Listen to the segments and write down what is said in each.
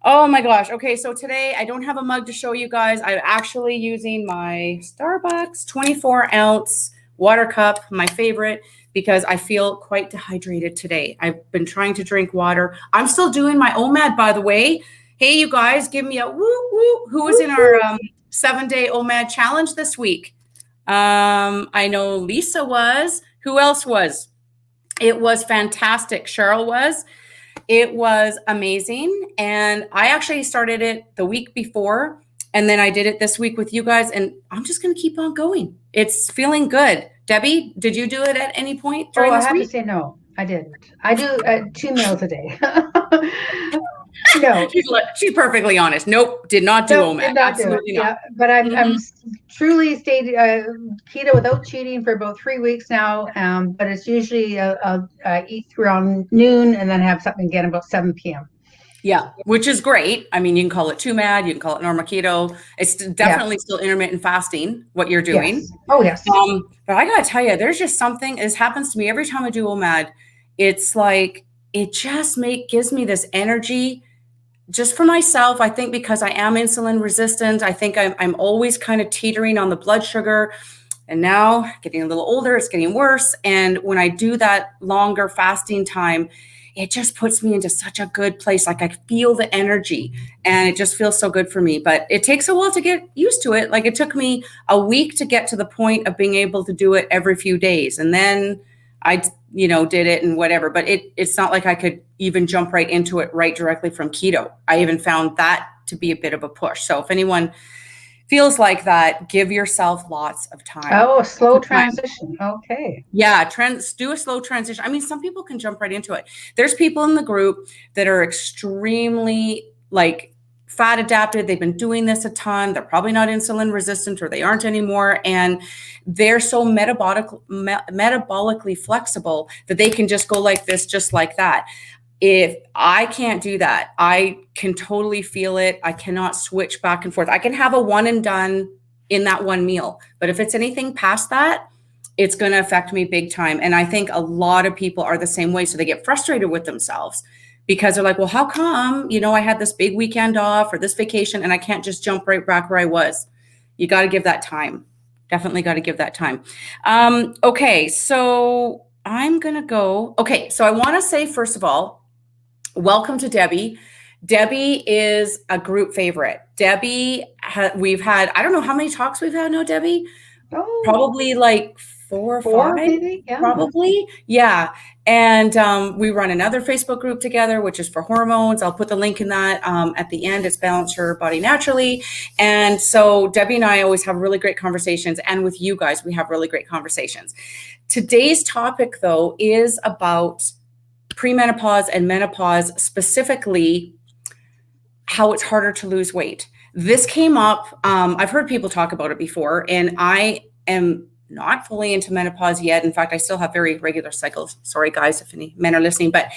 Oh my gosh. Okay, so today I don't have a mug to show you guys. I'm actually using my Starbucks 24-ounce water cup, my favorite, because I feel quite dehydrated today. I've been trying to drink water. I'm still doing my OMAD, by the way. Hey, you guys, give me a woo woo. Who was in our 7-day OMAD challenge this week? I know Lisa was. Who else was? It was fantastic. Cheryl was. It was amazing. And I actually started it the week before, and then I did it this week with you guys, and I'm just going to keep on going. It's feeling good. Debbie, did you do it at any point during this week? I have to say no, I didn't. I do 2 meals a day. No. She's perfectly honest. Nope, did not do OMAD. Did not Absolutely do it. not. Yeah, but I'm truly stayed keto without cheating for about 3 weeks now. But it's usually I'll eat around noon and then have something again about 7 p.m. Yeah, which is great. I mean, you can call it TUMAD, you can call it normal keto. It's definitely still intermittent fasting, what you're doing. Yes. Oh, yes. But I got to tell you, there's just something, this happens to me every time I do OMAD. It's like, it just gives me this energy just for myself. I think because I am insulin resistant, I think I'm always kind of teetering on the blood sugar. And now getting a little older, it's getting worse. And when I do that longer fasting time, it just puts me into such a good place. Like I feel the energy and it just feels so good for me, but it takes a while to get used to it. Like it took me a week to get to the point of being able to do it every few days. And then I, did it and whatever, but it's not like I could even jump right into it right directly from keto. I even found that to be a bit of a push. So if anyone feels like that, give yourself lots of time. Oh, a slow transition. Okay. Yeah, do a slow transition. I mean, some people can jump right into it. There's people in the group that are extremely fat adapted. They've been doing this a ton. They're probably not insulin resistant, or they aren't anymore. And they're so metabolically flexible that they can just go like this, just like that. If I can't do that, I can totally feel it. I cannot switch back and forth. I can have a one and done in that one meal. But if it's anything past that, it's going to affect me big time. And I think a lot of people are the same way. So they get frustrated with themselves because they're like, well, how come, I had this big weekend off or this vacation and I can't just jump right back where I was? You got to give that time. Definitely got to give that time. Okay. So I'm going to go. Okay. So I want to say, first of all, welcome to Debbie. Debbie is a group favorite. Debbie, we've had, I don't know how many talks we've had now, Debbie. Oh, probably like 4 or 5, maybe? Yeah. Probably. Yeah. And we run another Facebook group together, which is for hormones. I'll put the link in that at the end. It's Balance Your Body Naturally. And so Debbie and I always have really great conversations. And with you guys, we have really great conversations. Today's topic, though, is about premenopause and menopause, specifically how it's harder to lose weight. This came up. I've heard people talk about it before, and I am not fully into menopause yet. In fact, I still have very regular cycles. Sorry, guys, if any men are listening, but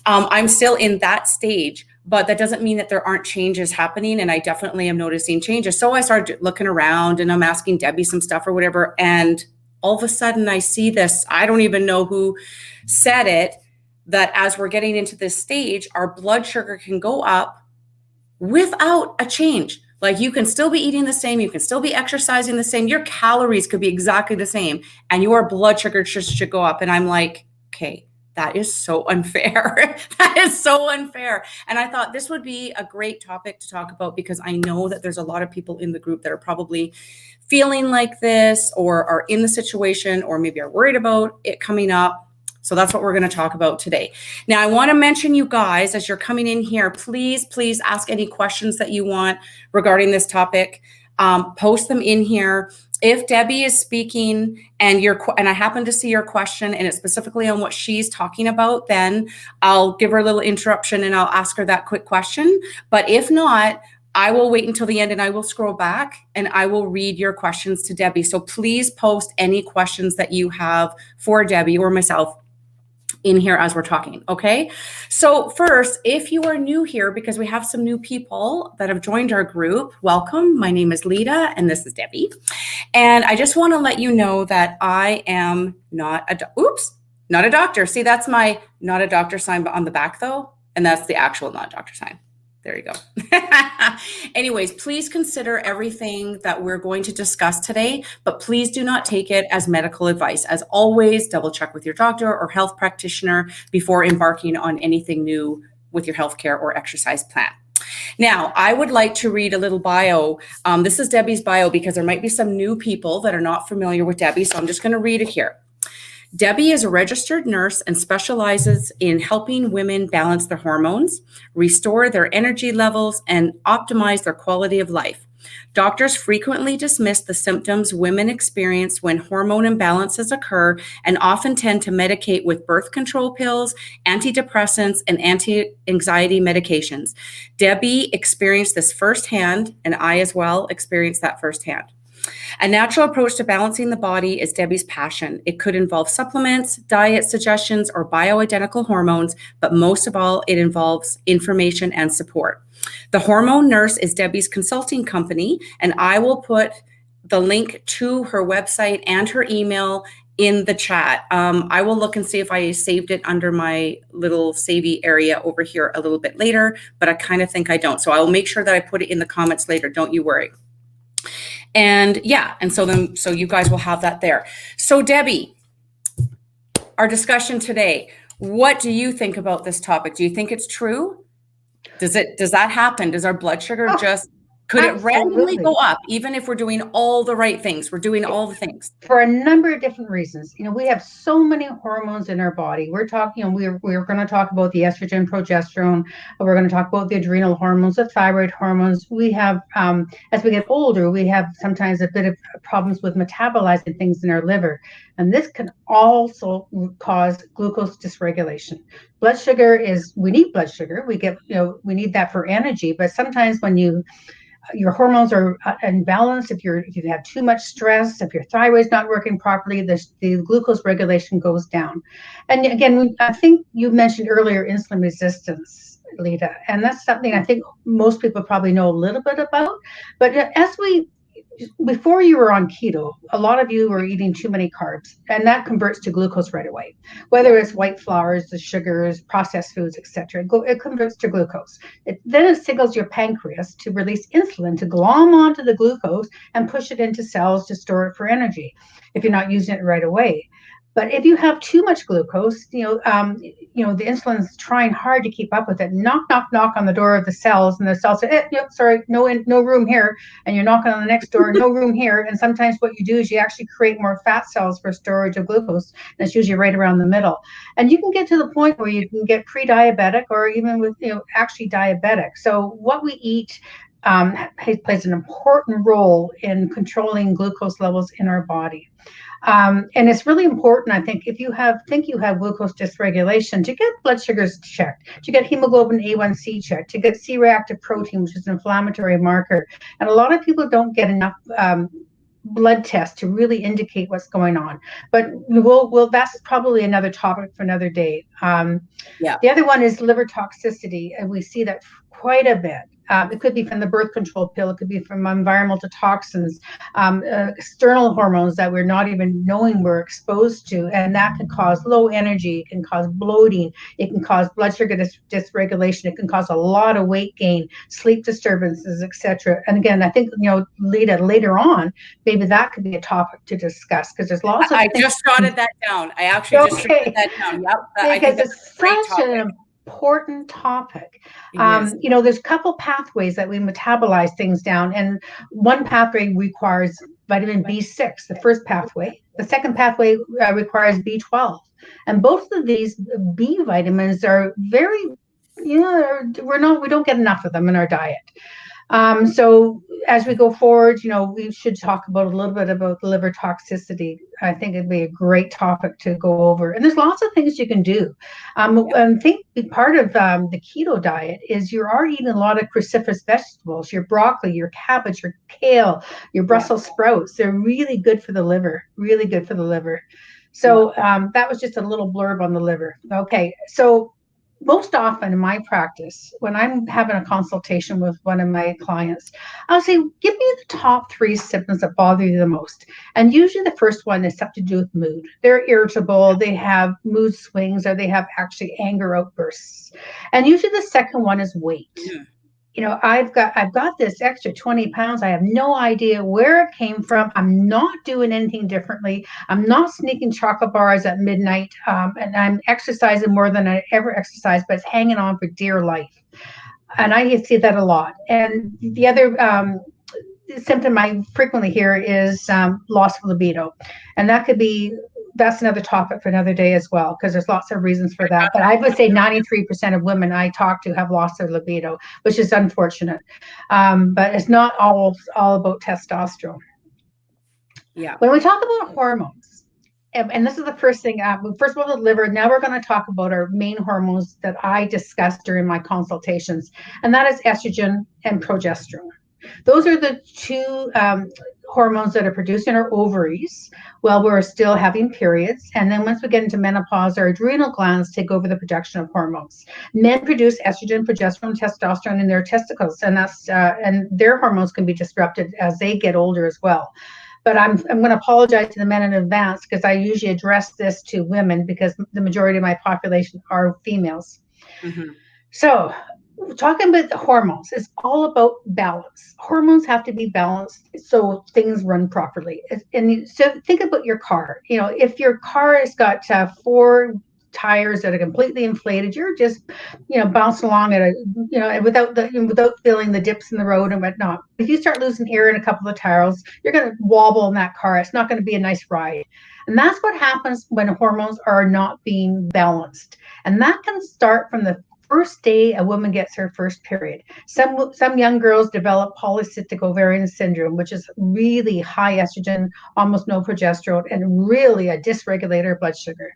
I'm still in that stage. But that doesn't mean that there aren't changes happening, and I definitely am noticing changes. So I started looking around, and I'm asking Debbie some stuff or whatever, and all of a sudden I see this. I don't even know who said it, that as we're getting into this stage, our blood sugar can go up without a change. Like you can still be eating the same, you can still be exercising the same, your calories could be exactly the same, and your blood sugar should go up. And I'm like, okay, that is so unfair. That is so unfair. And I thought this would be a great topic to talk about, because I know that there's a lot of people in the group that are probably feeling like this, or are in the situation, or maybe are worried about it coming up. So that's what we're going to talk about today. Now, I want to mention, you guys, as you're coming in here, please ask any questions that you want regarding this topic. Post them in here. If Debbie is speaking and I happen to see your question and it's specifically on what she's talking about, then I'll give her a little interruption and I'll ask her that quick question. But if not, I will wait until the end and I will scroll back and I will read your questions to Debbie. So please post any questions that you have for Debbie or myself in here as we're talking, okay? So first, if you are new here, because we have some new people that have joined our group, welcome. My name is Leta and this is Debbie. And I just want to let you know that I am not a doctor. See, that's my not a doctor sign on the back though. And that's the actual not doctor sign. There you go. Anyways, please consider everything that we're going to discuss today, but please do not take it as medical advice. As always, double check with your doctor or health practitioner before embarking on anything new with your healthcare or exercise plan. Now, I would like to read a little bio. This is Debbie's bio because there might be some new people that are not familiar with Debbie, so I'm just going to read it here. Debbie is a registered nurse and specializes in helping women balance their hormones, restore their energy levels, and optimize their quality of life. Doctors frequently dismiss the symptoms women experience when hormone imbalances occur and often tend to medicate with birth control pills, antidepressants, and anti-anxiety medications. Debbie experienced this firsthand, and I as well experienced that firsthand. A natural approach to balancing the body is Debbie's passion. It could involve supplements, diet suggestions, or bioidentical hormones, but most of all, it involves information and support. The Hormone Nurse is Debbie's consulting company, and I will put the link to her website and her email in the chat. I will look and see if I saved it under my little savey area over here a little bit later, but I kind of think I don't. So I will make sure that I put it in the comments later. Don't you worry. And yeah, and so you guys will have that there. So Debbie, our discussion today, what do you think about this topic? Do you think it's true? Does that happen? Does our blood sugar could it randomly go up even if we're doing all the right things? We're doing all the things. For a number of different reasons. We have so many hormones in our body. We're talking, we're going to talk about the estrogen, progesterone. We're going to talk about the adrenal hormones, the thyroid hormones. We have, as we get older, we have sometimes a bit of problems with metabolizing things in our liver. And this can also cause glucose dysregulation. Blood sugar we need blood sugar. We need that for energy. But sometimes when your hormones are imbalanced, if you have too much stress, if your thyroid's not working properly, the glucose regulation goes down. And again, I think you mentioned earlier insulin resistance, Leta, and that's something I think most people probably know a little bit about. But before you were on keto, a lot of you were eating too many carbs, and that converts to glucose right away. Whether it's white flours, the sugars, processed foods, etc., it converts to glucose. Then it signals your pancreas to release insulin to glom onto the glucose and push it into cells to store it for energy if you're not using it right away. But if you have too much glucose, the insulin's trying hard to keep up with it. Knock, knock, knock on the door of the cells, and the cells say, sorry, no room here. And you're knocking on the next door, no room here. And sometimes what you do is you actually create more fat cells for storage of glucose. And it's usually right around the middle. And you can get to the point where you can get pre-diabetic or even with, actually diabetic. So what we eat plays an important role in controlling glucose levels in our body. And it's really important, I think, if you think you have glucose dysregulation, to get blood sugars checked, to get hemoglobin A1C checked, to get C-reactive protein, which is an inflammatory marker. And a lot of people don't get enough blood tests to really indicate what's going on. But that's probably another topic for another day. The other one is liver toxicity, and we see that quite a bit. It could be from the birth control pill. It could be from environmental toxins, external hormones that we're not even knowing we're exposed to. And that can cause low energy. It can cause bloating. It can cause blood sugar dysregulation. It can cause a lot of weight gain, sleep disturbances, etc. And again, I think, later on, maybe that could be a topic to discuss because there's lots of things. I just jotted that down. I actually just jotted that down. Yep. Because it's such an important topic. There's a couple pathways that we metabolize things down, and one pathway requires vitamin B6, the first pathway. The second pathway requires B12, and both of these B vitamins are very, we don't get enough of them in our diet. So as we go forward, we should talk about a little bit about liver toxicity. I think it'd be a great topic to go over. And there's lots of things you can do. I think part of the keto diet is you are eating a lot of cruciferous vegetables, your broccoli, your cabbage, your kale, your Brussels sprouts. They're really good for the liver, really good for the liver. So that was just a little blurb on the liver. Okay, so most often in my practice, when I'm having a consultation with one of my clients, I'll say, give me the top 3 symptoms that bother you the most. And usually the first one is something to do with mood. They're irritable, they have mood swings, or they have actually anger outbursts. And usually the second one is weight. I've got this extra 20 pounds. I have no idea where it came from. I'm not doing anything differently. I'm not sneaking chocolate bars at midnight. And I'm exercising more than I ever exercised, but it's hanging on for dear life. And I see that a lot. And the other symptom I frequently hear is loss of libido. And that's another topic for another day as well, because there's lots of reasons for that. But I would say 93% of women I talk to have lost their libido, which is unfortunate. But it's not all about testosterone. Yeah. When we talk about hormones, and this is the first thing, first of all, the liver, now we're going to talk about our main hormones that I discuss during my consultations, and that is estrogen and progesterone. Those are the 2 hormones that are produced in our ovaries while we're still having periods. And then once we get into menopause, our adrenal glands take over the production of hormones. Men produce estrogen, progesterone, testosterone in their testicles, and and their hormones can be disrupted as they get older as well. But I'm going to apologize to the men in advance, because I usually address this to women because the majority of my population are females. So talking about the hormones, it's all about balance. Hormones have to be balanced so things run properly. And so think about your car. If your car has got 4 tires that are completely inflated, you're just bouncing along at without feeling the dips in the road and whatnot. If you start losing air in a couple of tires, you're going to wobble in that car. It's not going to be a nice ride. And that's what happens when hormones are not being balanced. And that can start from the first day a woman gets her first period. Some young girls develop polycystic ovarian syndrome, which is really high estrogen, almost no progesterone, and really a dysregulator of blood sugar.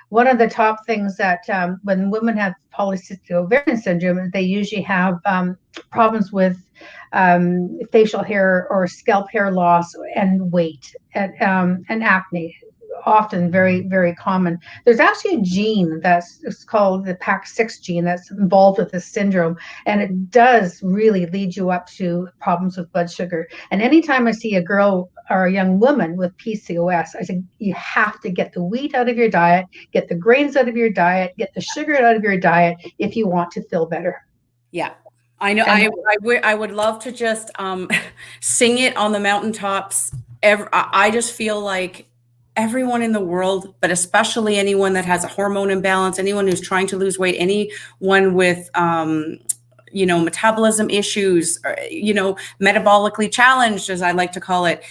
One of the top things that when women have polycystic ovarian syndrome, they usually have problems with facial hair or scalp hair loss and weight and acne. Often very, very common. There's actually a gene it's called the PAX6 gene that's involved with this syndrome, and it does really lead you up to problems with blood sugar. And anytime I see a girl or a young woman with PCOS, I say you have to get the wheat out of your diet, get the grains out of your diet, get the sugar out of your diet if you want to feel better. Yeah. I know. I would love to just sing it on the mountaintops. I just feel like everyone in the world, but especially anyone that has a hormone imbalance, anyone who's trying to lose weight, anyone with, metabolism issues, or, metabolically challenged, as I like to call it,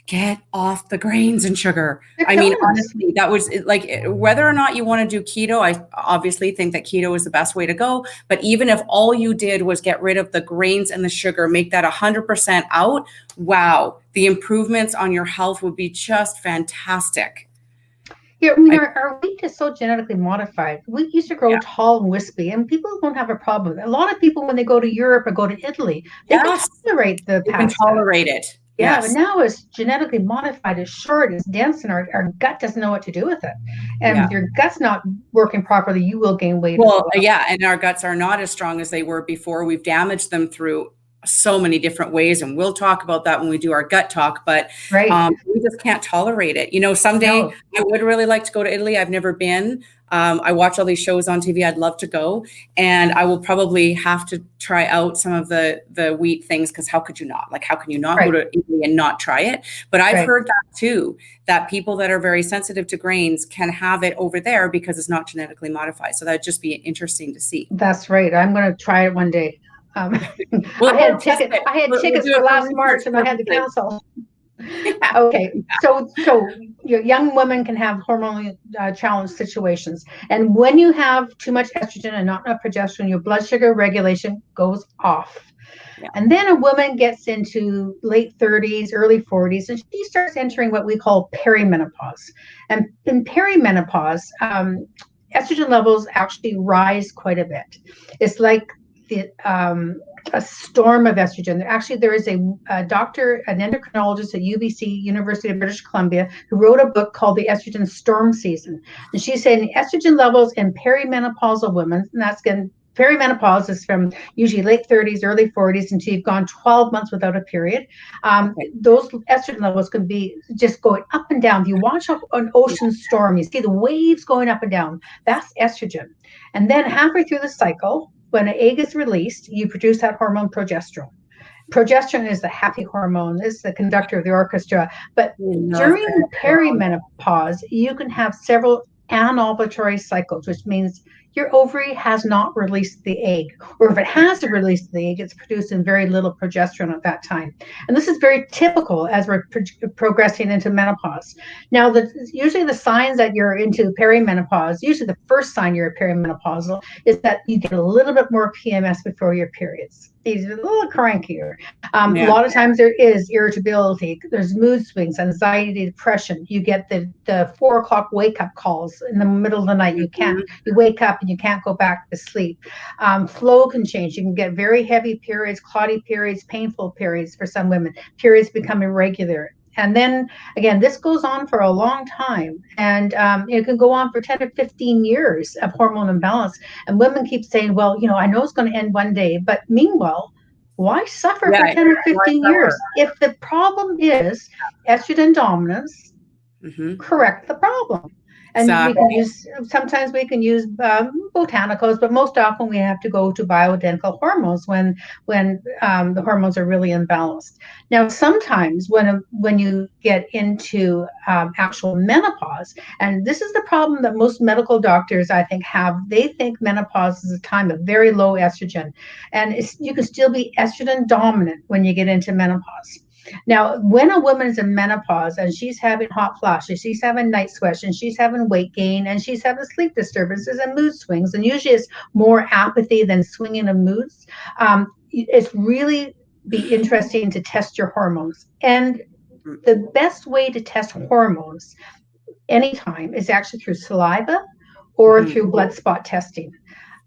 get off the grains and sugar. I mean, honestly, that was like, whether or not you want to do keto, I obviously think that keto is the best way to go. But even if all you did was get rid of the grains and the sugar, make that 100% out, wow, the improvements on your health would be just fantastic. Yeah, I mean, our wheat is so genetically modified. We used to grow tall and wispy, and people don't have a problem. A lot of people, when they go to Europe or go to Italy, they can tolerate the pasta. They can tolerate it. Yeah, but now it's genetically modified, it's short, it's dense, and our gut doesn't know what to do with it. And if your gut's not working properly, you will gain weight. Well, yeah, and our guts are not as strong as they were before. We've damaged them through so many different ways, and we'll talk about that when we do our gut talk, but we just can't tolerate it. Someday I would really like to go to Italy. I've never been. I watch all these shows on TV. I'd love to go, and I will probably have to try out some of the wheat things, because how could you not? Like, how can you not go to Italy and not try it? But I've heard that too, that people that are very sensitive to grains can have it over there because it's not genetically modified. So that'd just be interesting to see. That's right. I'm going to try it one day. I had tickets for last March, and I had to cancel. Okay, so your young women can have hormonally challenged situations, and when you have too much estrogen and not enough progesterone, your blood sugar regulation goes off. Yeah. And then a woman gets into late 30s, early 40s, and she starts entering what we call perimenopause. And in perimenopause, estrogen levels actually rise quite a bit. It's like a storm of estrogen. Actually, there is a doctor, an endocrinologist at UBC, University of British Columbia, who wrote a book called The Estrogen Storm Season. And she's saying estrogen levels in perimenopausal women, and that's again, perimenopause is from usually late 30s, early 40s until you've gone 12 months without a period. Those estrogen levels can be just going up and down. If you watch an ocean storm, you see the waves going up and down. That's estrogen. And then halfway through the cycle, when an egg is released, you produce that hormone progesterone. Progesterone is the happy hormone, is the conductor of the orchestra. But during perimenopause, you can have several anovulatory cycles, which means your ovary has not released the egg, or if it has released the egg, it's producing very little progesterone at that time. And this is very typical as we're progressing into menopause. Now, usually the signs that you're into perimenopause, usually the first sign you're perimenopausal is that you get a little bit more PMS before your periods. He's a little crankier. A lot of times there is irritability. There's mood swings, anxiety, depression. You get the 4 o'clock wake up calls in the middle of the night. You wake up and you can't go back to sleep. Flow can change. You can get very heavy periods, clotty periods, painful periods for some women. Periods become irregular. And then again, this goes on for a long time, and it can go on for 10 or 15 years of hormone imbalance. And women keep saying, well, I know it's going to end one day, but meanwhile, why suffer for 10 or 15 years? If the problem is estrogen dominance, correct the problem. And sometimes we can use botanicals, but most often we have to go to bioidentical hormones when the hormones are really imbalanced. Now, sometimes when you get into actual menopause, and this is the problem that most medical doctors, I think, have, they think menopause is a time of very low estrogen, and you can still be estrogen dominant when you get into menopause. Now, when a woman is in menopause and she's having hot flashes, she's having night sweats, and she's having weight gain, and she's having sleep disturbances and mood swings, and usually it's more apathy than swinging of moods, it's really be interesting to test your hormones. And the best way to test hormones anytime is actually through saliva or through blood spot testing.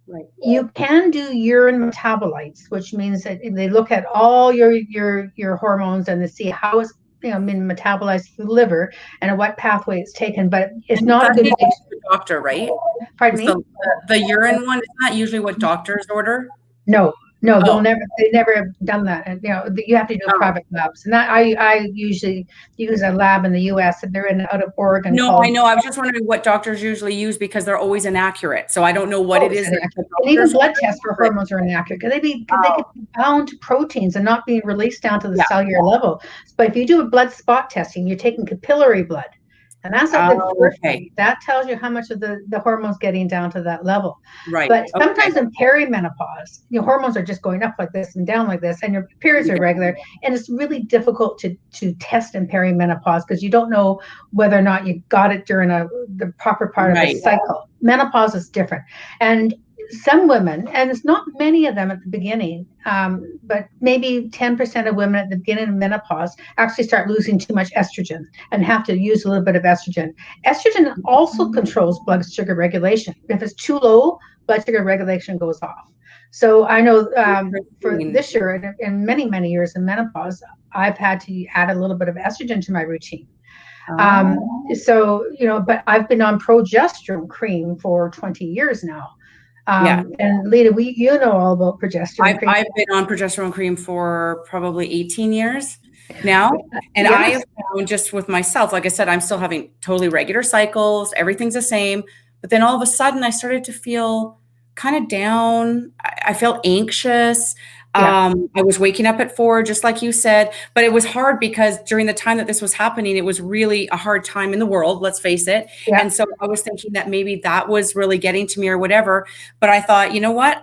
Right. You can do urine metabolites, which means that they look at all your hormones and they see how it's metabolized through the liver and what pathway it's taken. But it's not a good thing. The doctor, right? Pardon me? So the urine one is not usually what doctors order. No, they never have done that. And you have to do private labs. And that I usually use a lab in the US, and they're out of Oregon. No, I know. I was just wondering what doctors usually use because they're always inaccurate. So I don't know what it is. And even blood tests for hormones are inaccurate because they could be bound to proteins and not being released down to the cellular level. But if you do a blood spot testing, you're taking capillary blood. And that's not the first thing. That tells you how much of the hormones getting down to that level. Right. But sometimes in perimenopause, your hormones are just going up like this and down like this, and your periods are regular. And it's really difficult to test in perimenopause because you don't know whether or not you got it during the proper part of the cycle. Menopause is different. And some women, and it's not many of them at the beginning, but maybe 10% of women at the beginning of menopause actually start losing too much estrogen and have to use a little bit of estrogen. Estrogen also controls blood sugar regulation. If it's too low, blood sugar regulation goes off. So I know for this year and many, many years in menopause, I've had to add a little bit of estrogen to my routine. But I've been on progesterone cream for 20 years now. And Leta, you know all about progesterone cream. I've been on progesterone cream for probably 18 years now. And I have found just with myself, like I said, I'm still having totally regular cycles. Everything's the same. But then all of a sudden I started to feel kind of down. I felt anxious. I was waking up at 4, just like you said, but it was hard because during the time that this was happening, it was really a hard time in the world, let's face it. And so I was thinking that maybe that was really getting to me or whatever, but I thought, you know what,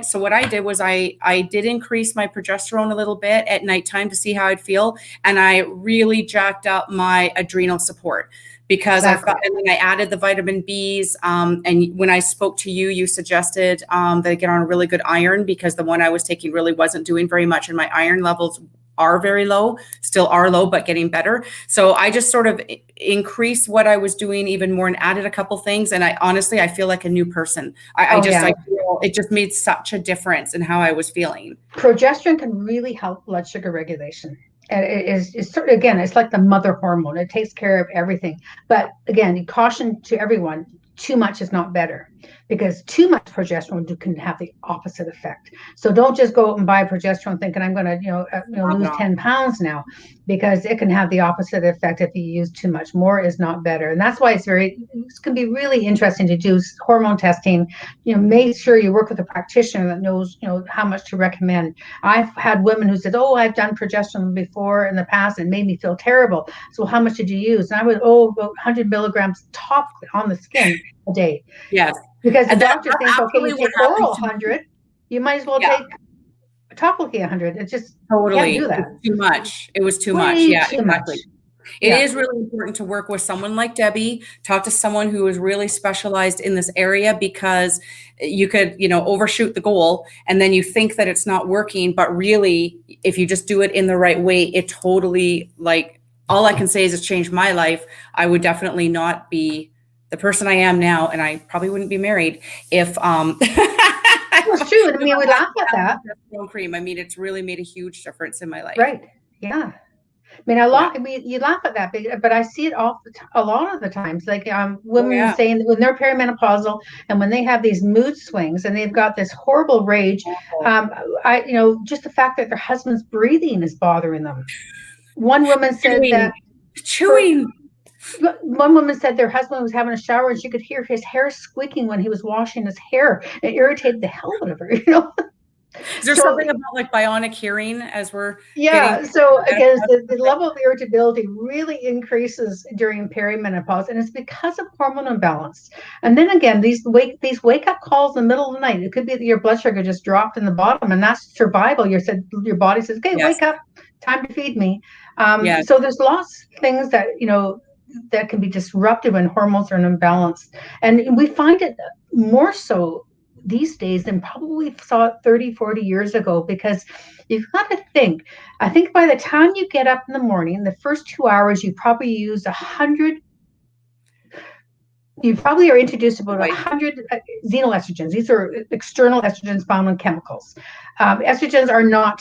so what I did was I did increase my progesterone a little bit at nighttime to see how I'd feel. And I really jacked up my adrenal support because Exactly. and then I added the vitamin Bs. And when I spoke to you, you suggested that I get on a really good iron, because the one I was taking really wasn't doing very much, and my iron levels are very low, still are low, but getting better. So I just sort of increased what I was doing even more and added a couple things. And I honestly, I feel like a new person. I feel it just made such a difference in how I was feeling. Progesterone can really help blood sugar regulation. And it's sort of, again, it's like the mother hormone. It takes care of everything. But again, caution to everyone, too much is not better, because too much progesterone can have the opposite effect. So don't just go out and buy progesterone thinking I'm going to lose 10 pounds now, because it can have the opposite effect if you use too much. More is not better. And that's why it can be really interesting to do hormone testing. Make sure you work with a practitioner that knows, how much to recommend. I've had women who said, oh, I've done progesterone before in the past and made me feel terrible. So how much did you use? And I would, about 100 milligrams topically on the skin a day. Yes. Because the doctor thinks, okay, you take oral 100, you might as well take topically 100. It just totally can't do that. Too much. It was too much. Yeah, exactly. It is really important to work with someone like Debbie, talk to someone who is really specialized in this area, because you could, overshoot the goal and then you think that it's not working. But really, if you just do it in the right way, it totally, like, all I can say is it's changed my life. I would definitely not be the person I am now, and I probably wouldn't be married if It's true. I mean, we laugh at that. Cream. I mean, it's really made a huge difference in my life. Right. Yeah. I mean, you laugh at that, but I see it a lot of the times. Like women saying when they're perimenopausal and when they have these mood swings and they've got this horrible rage, just the fact that their husband's breathing is bothering them. One woman said one woman said their husband was having a shower and she could hear his hair squeaking when he was washing his hair. It irritated the hell out of her, Is there something about like bionic hearing as we're so again, the level of irritability really increases during perimenopause, and it's because of hormone imbalance. And then again, these wake up calls in the middle of the night. It could be that your blood sugar just dropped in the bottom, and that's survival. Your body says, okay, wake up, time to feed me. So there's lots of things that that can be disruptive when hormones are in imbalance, and we find it more so these days than probably saw it 30, 40 years ago, because you've got to think, I think by the time you get up in the morning, the first 2 hours, you probably use 100, you probably are introduced about 100 xenoestrogens. These are external estrogens found in chemicals. Estrogens are not,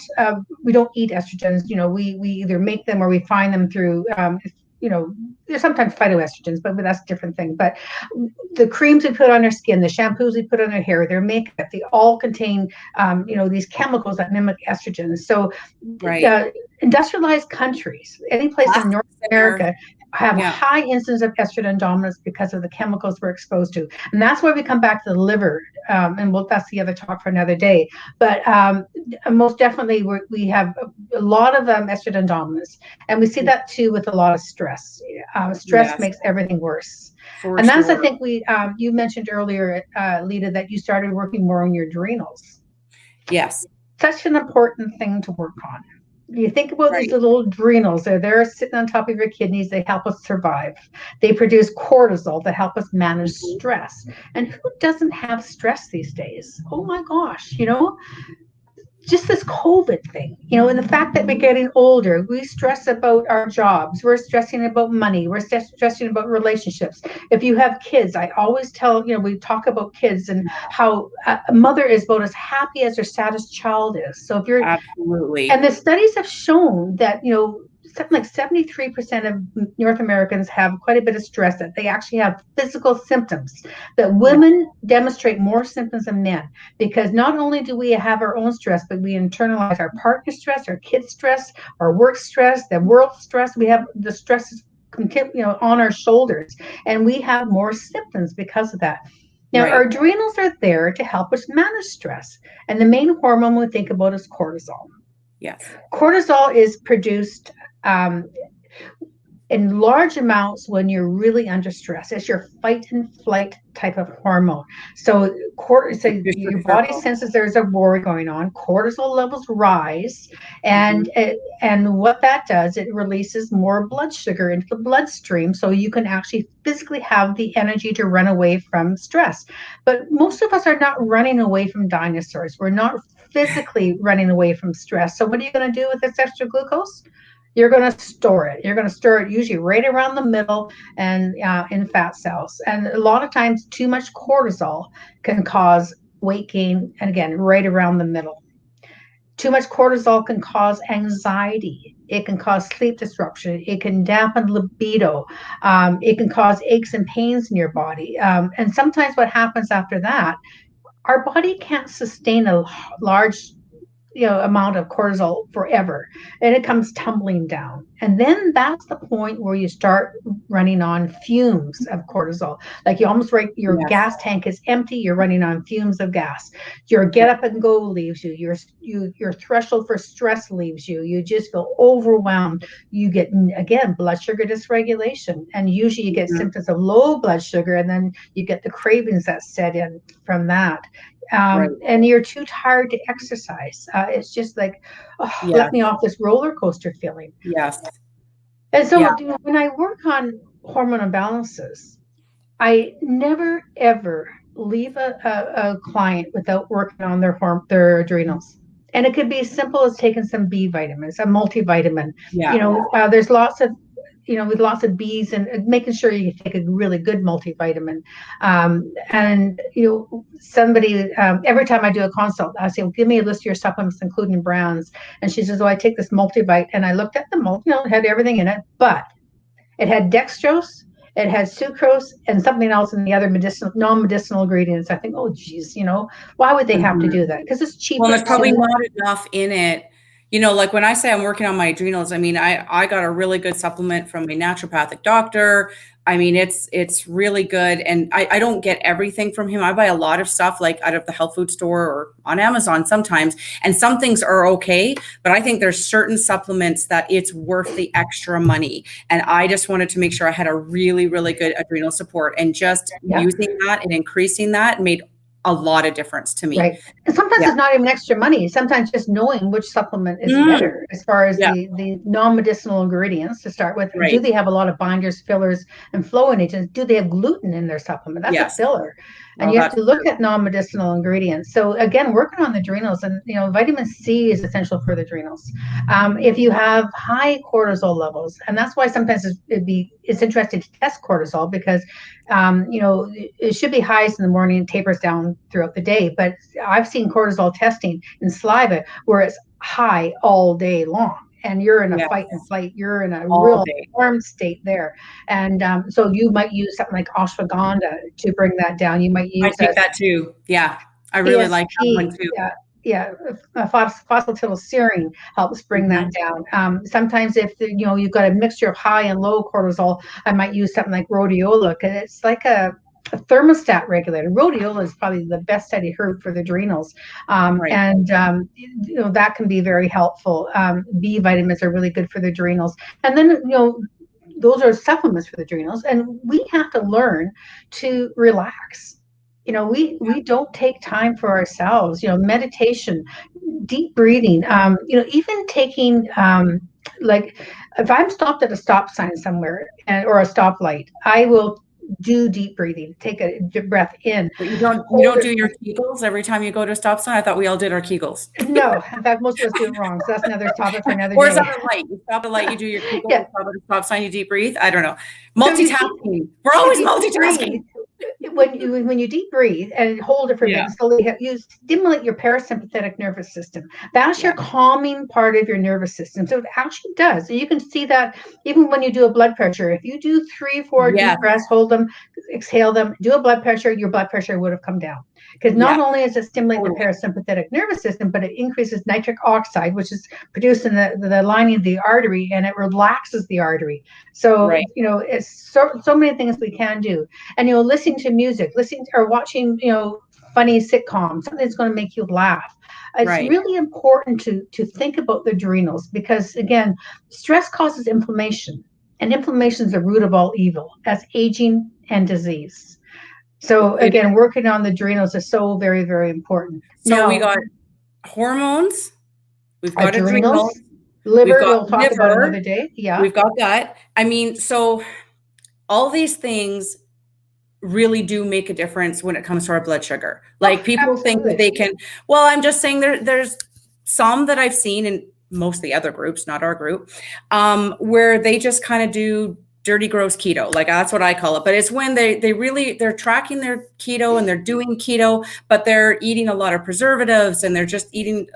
we don't eat estrogens, we either make them or we find them through, there's sometimes phytoestrogens, but that's a different thing. But the creams we put on our skin, the shampoos we put on our hair, their makeup, they all contain, these chemicals that mimic estrogens. So industrialized countries, any place in North America, have a high incidence of estrogen dominance because of the chemicals we're exposed to. And that's where we come back to the liver. And that's the other talk for another day. But most definitely we have a lot of estrogen dominance. And we see that too with a lot of stress. Stress makes everything worse. That's, I think you mentioned earlier, Leta, that you started working more on your adrenals. Yes. Such an important thing to work on. You think about these little adrenals, they're there sitting on top of your kidneys. They help us survive. They produce cortisol to help us manage stress. And who doesn't have stress these days? Oh my gosh, just this COVID thing, and the fact that we're getting older, we stress about our jobs. We're stressing about money. We're stressing about relationships. If you have kids, I always tell, we talk about kids and how a mother is about as happy as her saddest child is. So if you're absolutely, and the studies have shown that, something like 73% of North Americans have quite a bit of stress, that they actually have physical symptoms, that women demonstrate more symptoms than men, because not only do we have our own stress, but we internalize our partner stress, our kids stress, our work stress, the world stress. We have the stresses on our shoulders, and we have more symptoms because of that. Now, our adrenals are there to help us manage stress, and the main hormone we think about is cortisol. Yes. Cortisol is produced in large amounts when you're really under stress. It's your fight and flight type of hormone. So, so your body senses there's a war going on. Cortisol levels rise, and and what that does, it releases more blood sugar into the bloodstream, so you can actually physically have the energy to run away from stress. But most of us are not running away from dinosaurs. We're not physically running away from stress. So, what are you going to do with this extra glucose? You're going to store it. You're going to store it usually right around the middle and in fat cells. And a lot of times, too much cortisol can cause weight gain. And again, right around the middle. Too much cortisol can cause anxiety. It can cause sleep disruption. It can dampen libido. It can cause aches and pains in your body. And sometimes what happens after that, our body can't sustain a large amount of cortisol forever, and it comes tumbling down. And then that's the point where you start running on fumes of cortisol. Like you almost right, your gas tank is empty, you're running on fumes of gas. Your get up and go leaves you. Your threshold for stress leaves you. You just feel overwhelmed. You get, again, blood sugar dysregulation, and usually you get symptoms of low blood sugar, and then you get the cravings that set in from that. And you're too tired to exercise. It's just like, let me off this roller coaster feeling. Yes. And so when I work on hormone imbalances, I never, ever leave a client without working on their adrenals. And it could be as simple as taking some B vitamins, a multivitamin. There's lots of with lots of B's, and making sure you take a really good multivitamin. And somebody, every time I do a consult, I say, well, give me a list of your supplements, including brands. And she says, oh, I take this multivite. And I looked at the it had everything in it, but it had dextrose, it had sucrose, and something else in the other non-medicinal ingredients. I think, oh, geez, why would they have to do that? Because it's cheaper. Well, there's probably not enough in it. Like when I say I'm working on my adrenals, I mean, I got a really good supplement from a naturopathic doctor. I mean, it's really good. And I don't get everything from him. I buy a lot of stuff like out of the health food store or on Amazon sometimes. And some things are okay, but I think there's certain supplements that it's worth the extra money. And I just wanted to make sure I had a really, really good adrenal support, and just using that and increasing that made a lot of difference to me. Right. And sometimes it's not even extra money. Sometimes just knowing which supplement is better as far as the non-medicinal ingredients to start with. Right. Do they have a lot of binders, fillers, and flowing agents? Do they have gluten in their supplement? That's a filler. And you have to look at non-medicinal ingredients. So again, working on the adrenals, and vitamin C is essential for the adrenals. If you have high cortisol levels, and that's why sometimes it's interesting to test cortisol, because it should be highest in the morning and tapers down throughout the day. But I've seen cortisol testing in saliva where it's high all day long, and you're in a fight and flight. You're in a real alarm state there. And so you might use something like ashwagandha to bring that down. You might use that too. Yeah. I really ESP, like that one too. Phosphatidylserine helps bring that down. Sometimes if you've got a mixture of high and low cortisol, I might use something like rhodiola, because it's like a thermostat regulator. Rhodiola is probably the best studied herb for the adrenals, and that can be very helpful. B vitamins are really good for the adrenals, and then those are supplements for the adrenals, and we have to learn to relax. We don't take time for ourselves. Meditation, deep breathing. Even taking like if I'm stopped at a stop sign somewhere or a stoplight, I will do deep breathing. Take a deep breath in. But you don't do your Kegels every time you go to a stop sign? I thought we all did our Kegels. No, in fact, most of us do it wrong. So that's another topic for another day. Or is that a light? You stop at a light, you do your Kegels. You stop at a stop sign, you deep breathe. I don't know. Multitasking. We're always multitasking. When you deep breathe and hold it for a minute, so you stimulate your parasympathetic nervous system. That's your calming part of your nervous system. So it actually does. And you can see that even when you do a blood pressure. If you do 3-4 deep breaths, hold them, exhale them, do a blood pressure, your blood pressure would have come down. Because not only does it stimulate the parasympathetic nervous system, but it increases nitric oxide, which is produced in the lining of the artery, and it relaxes the artery. So, it's so many things we can do. And, listening to music, or watching, funny sitcoms, something that's going to make you laugh. It's really important to think about the adrenals, because, again, stress causes inflammation. And inflammation is the root of all evil. That's aging and disease. So It- again, working on the adrenals is so very, very important. so we Now, got hormones, we've got adrenals, adrenals, we've liver, got we'll talk about another liver, day. Yeah. we've got gut. I mean, so all these things really do make a difference when it comes to our blood sugar. Like, Oh, people think that absolutely. they can, well, I'm just saying there's some that I've seen in most of the other groups, not our group, where they just kind of do dirty, gross keto. Like, that's what I call it. But it's when they're tracking their keto and they're doing keto, but they're eating a lot of preservatives and they're just eating,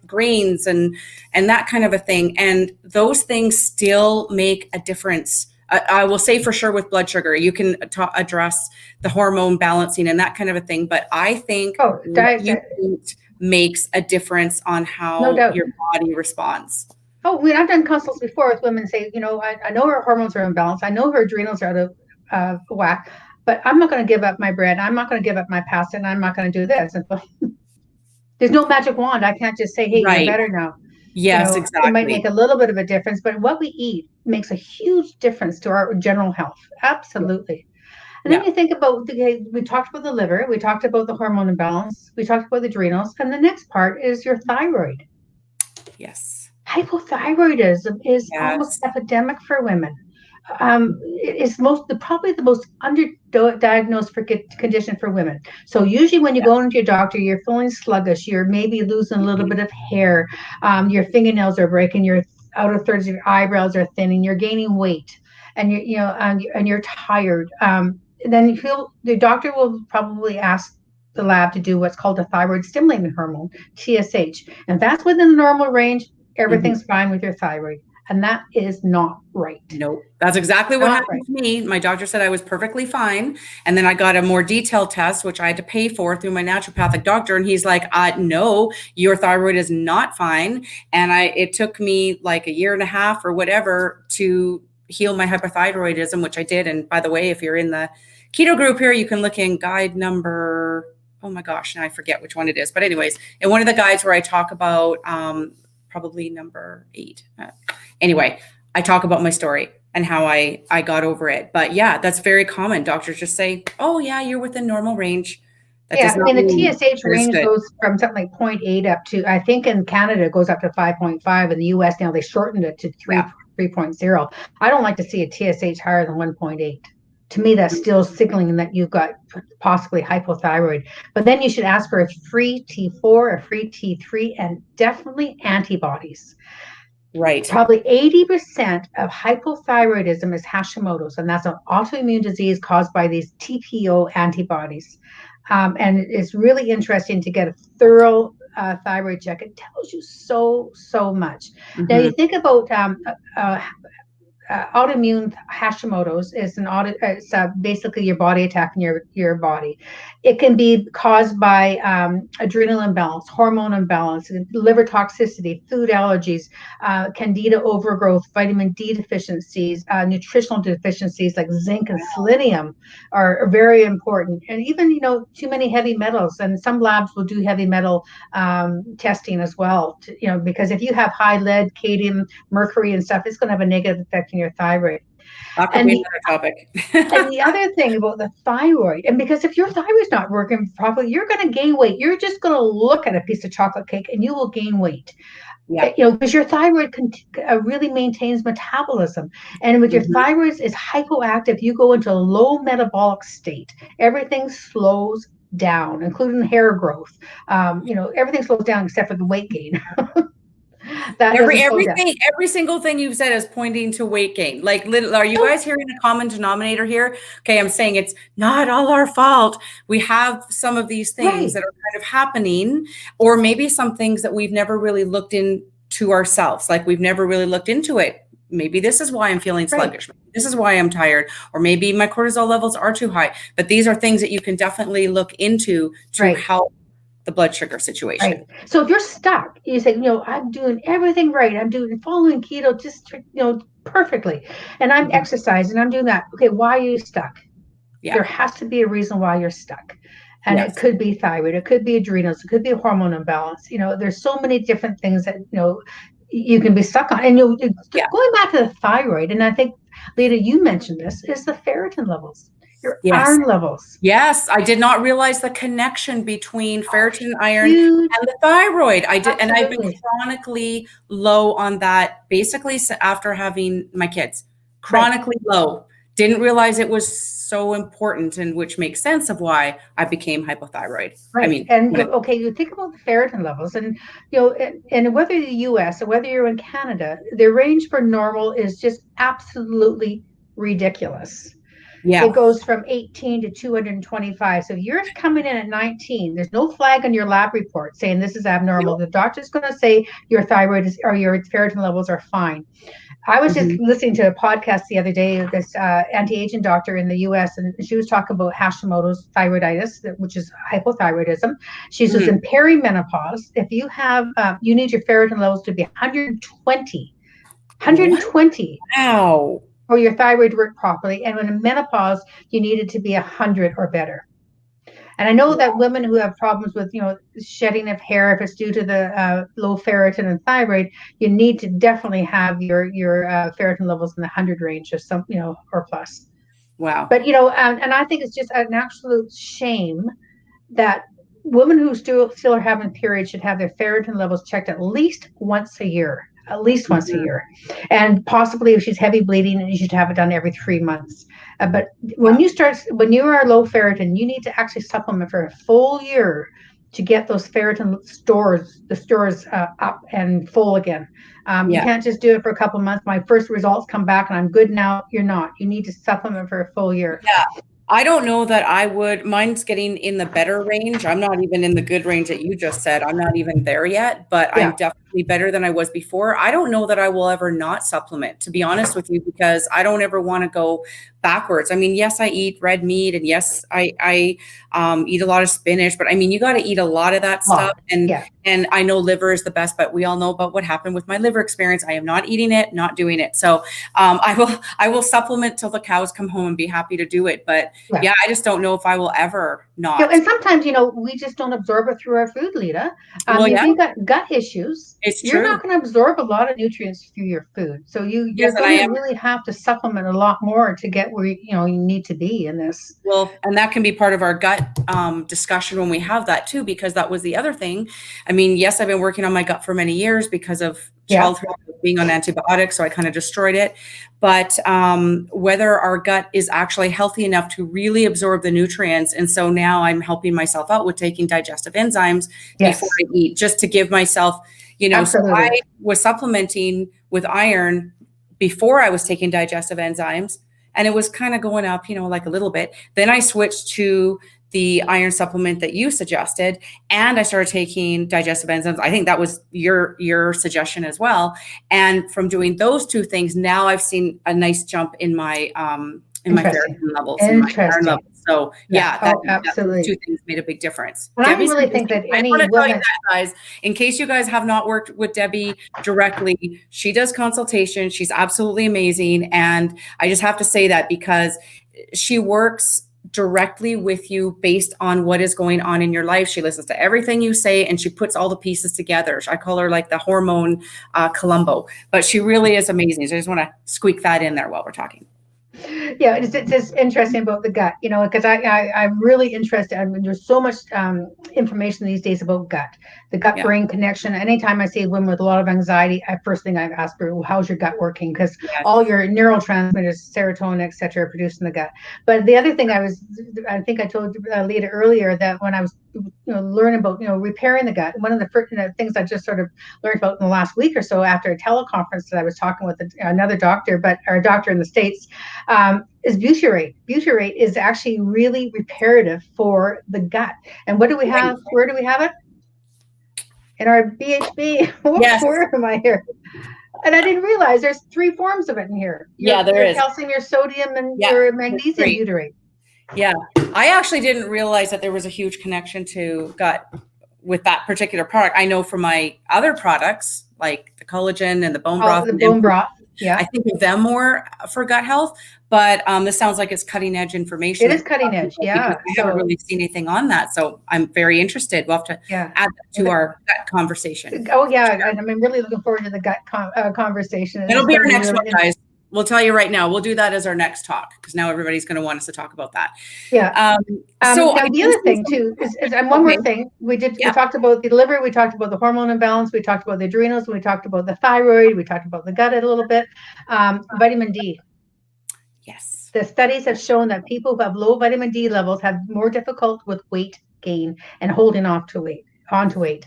grains and that kind of a thing. And those things still make a difference. I will say for sure with blood sugar, you can address the hormone balancing and that kind of a thing. But I think what you eat makes a difference on no how doubt. your body responds. Oh, I've done consults before with women say, I know her hormones are imbalanced. I know her adrenals are out of whack, but I'm not going to give up my bread. I'm not going to give up my pasta, and I'm not going to do this. And there's no magic wand. I can't just say, hey, you're Right. better now. Yes, It might make exactly. a little bit of a difference, but what we eat makes a huge difference to our general health. Absolutely. And then Yeah. you think about, we talked about the liver, we talked about the hormone imbalance, we talked about the adrenals, and the next part is your thyroid. Yes. Hypothyroidism is almost Yes. epidemic for women. It's probably the most underdiagnosed condition for women. So usually when you go into your doctor, you're feeling sluggish, you're maybe losing a little bit of hair, your fingernails are breaking, your outer thirds of your eyebrows are thinning, you're gaining weight, and you're tired. Then the doctor will probably ask the lab to do what's called a thyroid stimulating hormone, TSH, and that's within the normal range. Everything's fine with your thyroid. And that is not right. Nope. That's exactly what Not happened right. to me. My doctor said I was perfectly fine. And then I got a more detailed test, which I had to pay for through my naturopathic doctor. And he's like, no, your thyroid is not fine. And it took me like a year and a half or whatever to heal my hypothyroidism, which I did. And by the way, if you're in the keto group here, you can look in guide number, oh my gosh, now I forget which one it is. But anyways, in one of the guides where I talk about probably number 8. Anyway, I talk about my story and how I got over it. But yeah, that's very common. Doctors just say, oh yeah, you're within normal range. That does not And the mean TSH that it's range good. goes from something like 0.8 up to, I think in Canada, it goes up to 5.5. In the US now, they shortened it to 3.0. I don't like to see a TSH higher than 1.8. To me, that's still signaling that you've got possibly hypothyroid. But then you should ask for a free T4, a free T3, and definitely antibodies. Right. Probably 80% of hypothyroidism is Hashimoto's, and that's an autoimmune disease caused by these TPO antibodies. And it's really interesting to get a thorough thyroid check. It tells you so much. Now, you think about autoimmune Hashimoto's is it's basically your body attacking your body. It can be caused by adrenal imbalance, hormone imbalance, liver toxicity, food allergies, candida overgrowth, vitamin D deficiencies, nutritional deficiencies like zinc and selenium are very important. And even, too many heavy metals, and some labs will do heavy metal testing as well, because if you have high lead, cadmium, mercury and stuff, it's going to have a negative effect on your thyroid. That could be another topic. And the other thing about the thyroid, and because if your thyroid's not working properly, you're going to gain weight. You're just going to look at a piece of chocolate cake and you will gain weight. Yeah. Because your thyroid really maintains metabolism. And with your thyroid is hypoactive, you go into a low metabolic state. Everything slows down, including hair growth. Everything slows down except for the weight gain. Every single thing you've said is pointing to weight gain. Like, are you guys hearing a common denominator here? Okay, I'm saying it's not all our fault. We have some of these things that are kind of happening, or maybe some things that we've never really looked into ourselves. Like, we've never really looked into it. Maybe this is why I'm feeling sluggish. Maybe this is why I'm tired, or maybe my cortisol levels are too high. But these are things that you can definitely look into to help the blood sugar situation. Right. So if you're stuck, you say, I'm doing everything right. I'm following keto just, perfectly. And I'm exercising, I'm doing that. Okay, why are you stuck? Yeah. There has to be a reason why you're stuck. And it could be thyroid, it could be adrenals, it could be a hormone imbalance. There's so many different things that, you can be stuck on. And Yeah. going back to the thyroid, and I think, Leta, you mentioned this, is the ferritin levels, your Yes. iron levels. Yes, I did not realize the connection between ferritin, iron, Huge. and the thyroid. I did, and I've been Absolutely. chronically low on that basically after having my kids. Right. Chronically low. Didn't realize it was so important, and which makes sense of why I became hypothyroid. Right. I mean, And okay, you think about the ferritin levels, and and whether the US or whether you're in Canada, the range for normal is just absolutely ridiculous. yeah, It goes from 18 to 225. So if you're coming in at 19, there's no flag on your lab report saying this is abnormal. no, The doctor's going to say your thyroid is, or your ferritin levels are fine. I was just mhm, listening to a podcast the other day, this anti-aging doctor in the US, and she was talking about Hashimoto's thyroiditis, which is hypothyroidism. She says mhm. in perimenopause, if you have, you need your ferritin levels to be 120, What? 120 Wow. for your thyroid to work properly. And when in menopause, you need it to be 100 or better. And I know that women who have problems with, shedding of hair, if it's due to the low ferritin and thyroid, you need to definitely have your ferritin levels in the 100 range or some, or plus. Wow. But, and I think it's just an absolute shame that women who still are having periods should have their ferritin levels checked at least once a year. At least once a Mhm. year, and possibly if she's heavy bleeding, you should have it done every 3 months. But when Wow. you are low ferritin, you need to actually supplement for a full year to get those ferritin stores up and full again. You Yeah. can't just do it for a couple of months. My first results come back and I'm good now. You're not. You need to supplement for a full year. Yeah. I don't know that I would. Mine's getting in the better range. I'm not even in the good range that you just said. I'm not even there yet, but I'm Yeah. definitely better than I was before. I don't know that I will ever not supplement, to be honest with you, because I don't ever want to go backwards. I mean, yes, I eat red meat, and yes, I eat a lot of spinach, but I mean, you got to eat a lot of that stuff. Yeah. And I know liver is the best, but we all know about what happened with my liver experience. I am not eating it, not doing it. So I will supplement till the cows come home and be happy to do it. But Yeah. yeah, I just don't know if I will ever not. And sometimes, we just don't absorb it through our food, Leta. Well, If yeah, you've got gut issues, it's you're true. not going to absorb a lot of nutrients through your food. So Yes, you're and I going to am. really have to supplement a lot more to get where you need to be in this. Well, and that can be part of our gut discussion when we have that too, because that was the other thing. I mean, yes, I've been working on my gut for many years because of Yeah, childhood being on antibiotics, so I kind of destroyed it. But whether our gut is actually healthy enough to really absorb the nutrients, and so now I'm helping myself out with taking digestive enzymes before yes, I eat, just to give myself, so I absolutely. was supplementing with iron before I was taking digestive enzymes, and it was kind of going up, like a little bit. Then I switched to the iron supplement that you suggested, and I started taking digestive enzymes. I think that was your suggestion as well. And from doing those two things, now I've seen a nice jump in my Interesting. ferritin levels and my iron Interesting. levels. So Yeah. yeah, Oh, that those two absolutely. things made a big difference. And I Debbie's really think amazing. that I just any want to tell you woman, that, guys, in case you guys have not worked with Debbie directly, she does consultations. She's absolutely amazing. And I just have to say that because she works directly with you based on what is going on in your life. She listens to everything you say and she puts all the pieces together. I call her like the hormone Columbo, but she really is amazing. So I just want to squeak that in there while we're talking. yeah, it's just interesting about the gut, because I'm really interested. I mean, there's so much information these days about the gut Yeah. brain connection. Anytime I see women with a lot of anxiety, first thing I ask her, well, how's your gut working? Because Yes. all your neurotransmitters, serotonin, et cetera, are produced in the gut. But the other thing I think I told Leta earlier, that when I was learning about repairing the gut, one of the first things I just sort of learned about in the last week or so after a teleconference that I was talking with another doctor, or a doctor in the States, is butyrate. Butyrate is actually really reparative for the gut. And what do we have? Where do we have it? In our BHB. Yes. Where am I here? And I didn't realize there's 3 forms of it in here. Yeah, there your is. calcium, your sodium, and Yeah, your magnesium butyrate. Yeah. I actually didn't realize that there was a huge connection to gut with that particular product. I know from my other products, like the collagen and the bone broth. The bone broth. Yeah. I think of them more for gut health, but this sounds like it's cutting edge information. It is cutting edge. Yeah. Because I haven't really seen anything on that. So I'm very interested. We'll have to add that to our gut conversation. Oh, yeah. And I'm really looking forward to the gut conversation. It'll be our next one, guys. We'll tell you right now. We'll do that as our next talk because now everybody's going to want us to talk about that. Yeah. So the other thing too is and one more thing. We talked about the liver. We talked about the hormone imbalance. We talked about the adrenals. We talked about the thyroid. We talked about the gut a little bit. Vitamin D. Yes. The studies have shown that people who have low vitamin D levels have more difficult with weight gain and holding onto weight.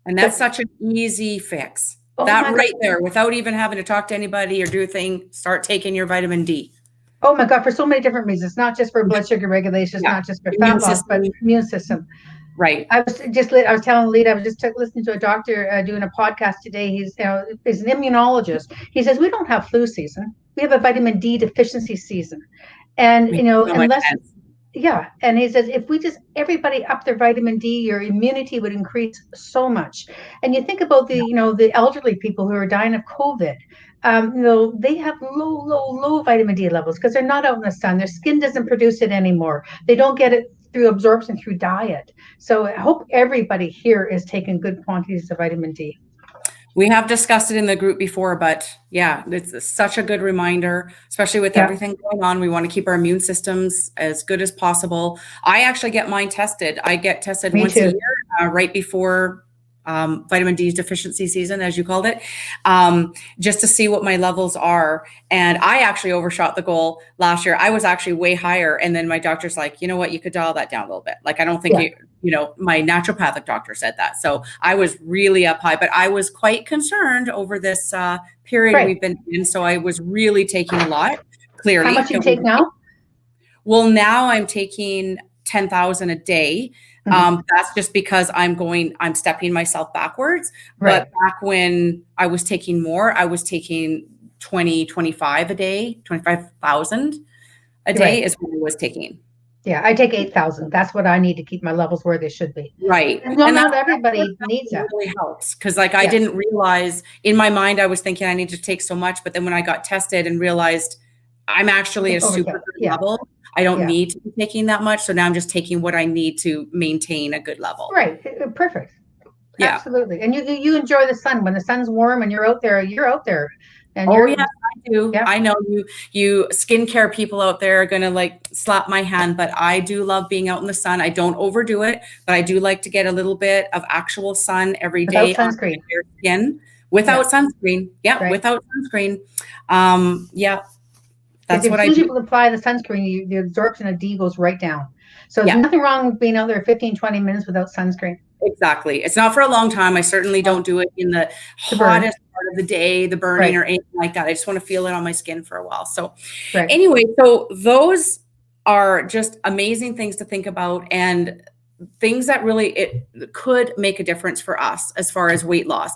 And that's such an easy fix. That right there, without even having to talk to anybody or do a thing, start taking your vitamin D. Oh my God, for so many different reasons, not just for blood sugar regulation, not just for fat loss, but immune system. Right. I was telling Leta, I was just listening to a doctor doing a podcast today. He's an immunologist. He says, we don't have flu season. We have a vitamin D deficiency season. And, unless... Yeah. And he says, if we just everybody up their vitamin D, your immunity would increase so much. And you think about the elderly people who are dying of COVID, they have low vitamin D levels because they're not out in the sun. Their skin doesn't produce it anymore. They don't get it through absorption through diet. So I hope everybody here is taking good quantities of vitamin D. We have discussed it in the group before, but yeah, it's such a good reminder, especially with everything going on. We want to keep our immune systems as good as possible. I actually get mine tested. I get tested once a year, right before vitamin D deficiency season, as you called it, just to see what my levels are. And I actually overshot the goal last year. I was actually way higher. And then my doctor's like, you know what, you could dial that down a little bit. Like, I don't think my naturopathic doctor said that. So I was really up high, but I was quite concerned over this period we've been in. So I was really taking a lot, clearly. How much you take now? Well, now I'm taking 10,000 a day. That's just because I'm stepping myself backwards. Right. But back when I was taking more, I was taking 25 a day, 25,000 a day is what I was taking. Yeah, I take 8,000. That's what I need to keep my levels where they should be. Right. And not everybody needs that. Really helps because I didn't realize in my mind, I was thinking I need to take so much. But then when I got tested and realized I'm actually a super good level, I don't need to be taking that much. So now I'm just taking what I need to maintain a good level. Right. Perfect. Yeah. Absolutely. And you enjoy the sun. When the sun's warm and you're out there. And I do. Yeah. I know you skincare people out there are going to slap my hand, but I do love being out in the sun. I don't overdo it, but I do like to get a little bit of actual sun every day on my skin without sunscreen. Yeah. Right. Without sunscreen. That's what I do. As soon as you apply the sunscreen, the absorption of D goes right down. So there's nothing wrong with being out there 15, 20 minutes without sunscreen. Exactly. It's not for a long time. I certainly don't do it in the hottest part of the day, the burning or anything like that. I just want to feel it on my skin for a while. So anyway, so those are just amazing things to think about and things that really it could make a difference for us as far as weight loss.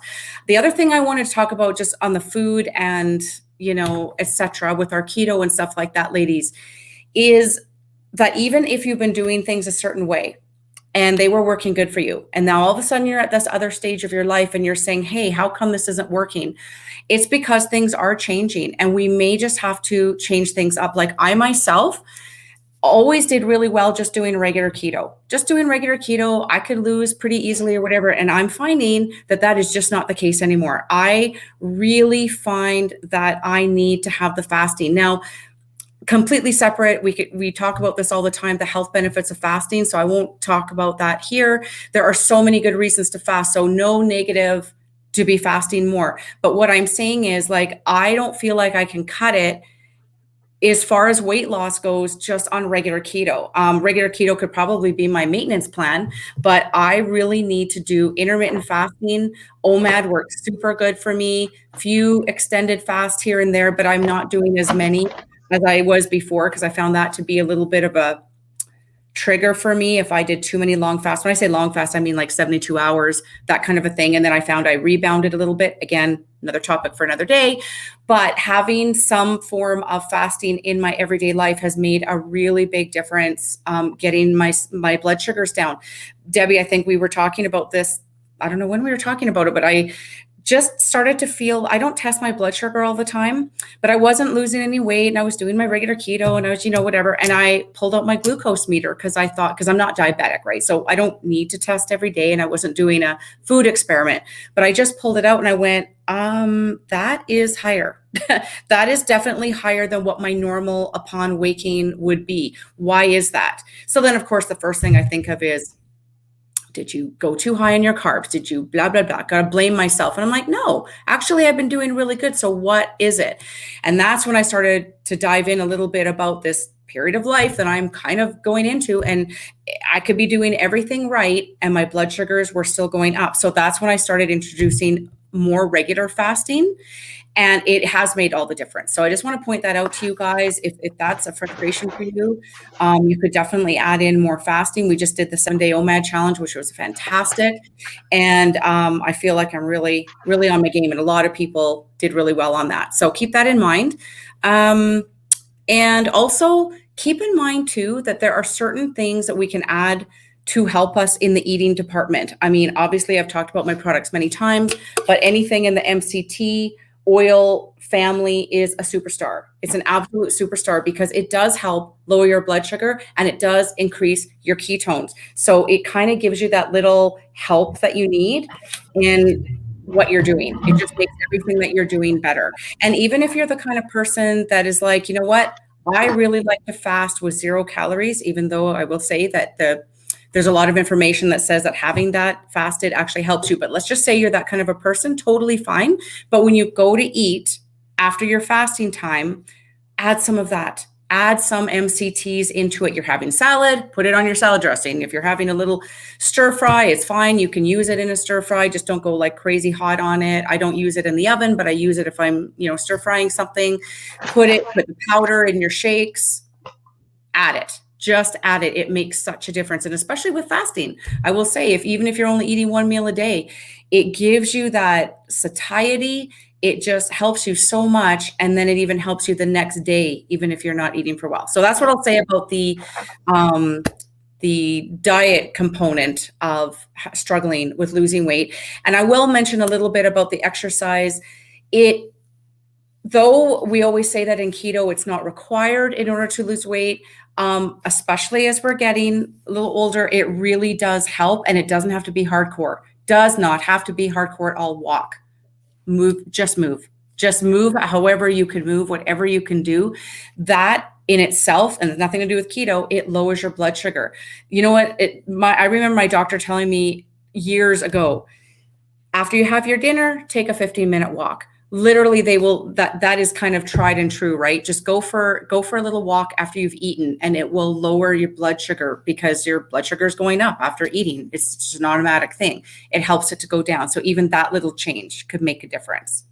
The other thing I wanted to talk about just on the food and etc. with our keto and stuff like that, ladies, is that even if you've been doing things a certain way and they were working good for you, and now all of a sudden you're at this other stage of your life and you're saying, hey, how come this isn't working? It's because things are changing and we may just have to change things up. Like I myself always did really well just doing regular keto. I could lose pretty easily or whatever. And I'm finding that is just not the case anymore. I really find that I need to have the fasting. Now, completely separate. We talk about this all the time, the health benefits of fasting. So I won't talk about that here. There are so many good reasons to fast. So no negative to be fasting more. But what I'm saying is I don't feel like I can cut it as far as weight loss goes, just on regular keto. Regular keto could probably be my maintenance plan, but I really need to do intermittent fasting. OMAD works super good for me. Few extended fasts here and there, but I'm not doing as many as I was before because I found that to be a little bit of a trigger for me if I did too many long fasts. When I say long fast, I mean 72 hours, that kind of a thing. And then I found I rebounded a little bit. Again, another topic for another day. But having some form of fasting in my everyday life has made a really big difference, getting my blood sugars down. Debbie, I think we were talking about this. I don't know when we were talking about it, but just started to feel, I don't test my blood sugar all the time, but I wasn't losing any weight and I was doing my regular keto and I was, whatever. And I pulled out my glucose meter because I thought, because I'm not diabetic, right? So I don't need to test every day and I wasn't doing a food experiment, but I just pulled it out and I went, that is higher. That is definitely higher than what my normal upon waking would be. Why is that? So then of course, the first thing I think of is, did you go too high on your carbs? Did you blah, blah, blah? Gotta blame myself. And I'm like, no, actually, I've been doing really good. So what is it? And that's when I started to dive in a little bit about this period of life that I'm kind of going into. And I could be doing everything right. And my blood sugars were still going up. So that's when I started introducing more regular fasting. And it has made all the difference. So I just want to point that out to you guys. If that's a frustration for you, you could definitely add in more fasting. We just did the 7-day OMAD challenge, which was fantastic. And I feel like I'm really, really on my game. And a lot of people did really well on that. So keep that in mind. And also keep in mind too, that there are certain things that we can add to help us in the eating department. I mean, obviously I've talked about my products many times, but anything in the MCT oil family is a superstar. It's an absolute superstar because it does help lower your blood sugar and it does increase your ketones. So it kind of gives you that little help that you need in what you're doing. It just makes everything that you're doing better. And even if you're the kind of person that is like, you know what, I really like to fast with 0 calories, even though I will say that there's a lot of information that says that having that fasted actually helps you. But let's just say you're that kind of a person, totally fine. But when you go to eat after your fasting time, add some of that. Add some MCTs into it. You're having salad, put it on your salad dressing. If you're having a little stir fry, it's fine. You can use it in a stir fry. Just don't go like crazy hot on it. I don't use it in the oven, but I use it if I'm, stir frying something. Put the powder in your shakes. Add it. Just add it. It makes such a difference. And especially with fasting, I will say, even if you're only eating 1 meal a day, it gives you that satiety. It just helps you so much. And then it even helps you the next day, even if you're not eating for a while. So that's what I'll say about the diet component of struggling with losing weight. And I will mention a little bit about the exercise. Though we always say that in keto, it's not required in order to lose weight, especially as we're getting a little older, it really does help. And it doesn't have to be hardcore. Does not have to be hardcore at all. Walk, move, just move however you can move, whatever you can do. That in itself, and it's nothing to do with keto, it lowers your blood sugar. You know what? I remember my doctor telling me years ago, after you have your dinner, take a 15-minute walk. Literally, they will, that is kind of tried and true, right? Just go for a little walk after you've eaten and it will lower your blood sugar because your blood sugar is going up after eating. It's just an automatic thing. It helps it to go down. So even that little change could make a difference.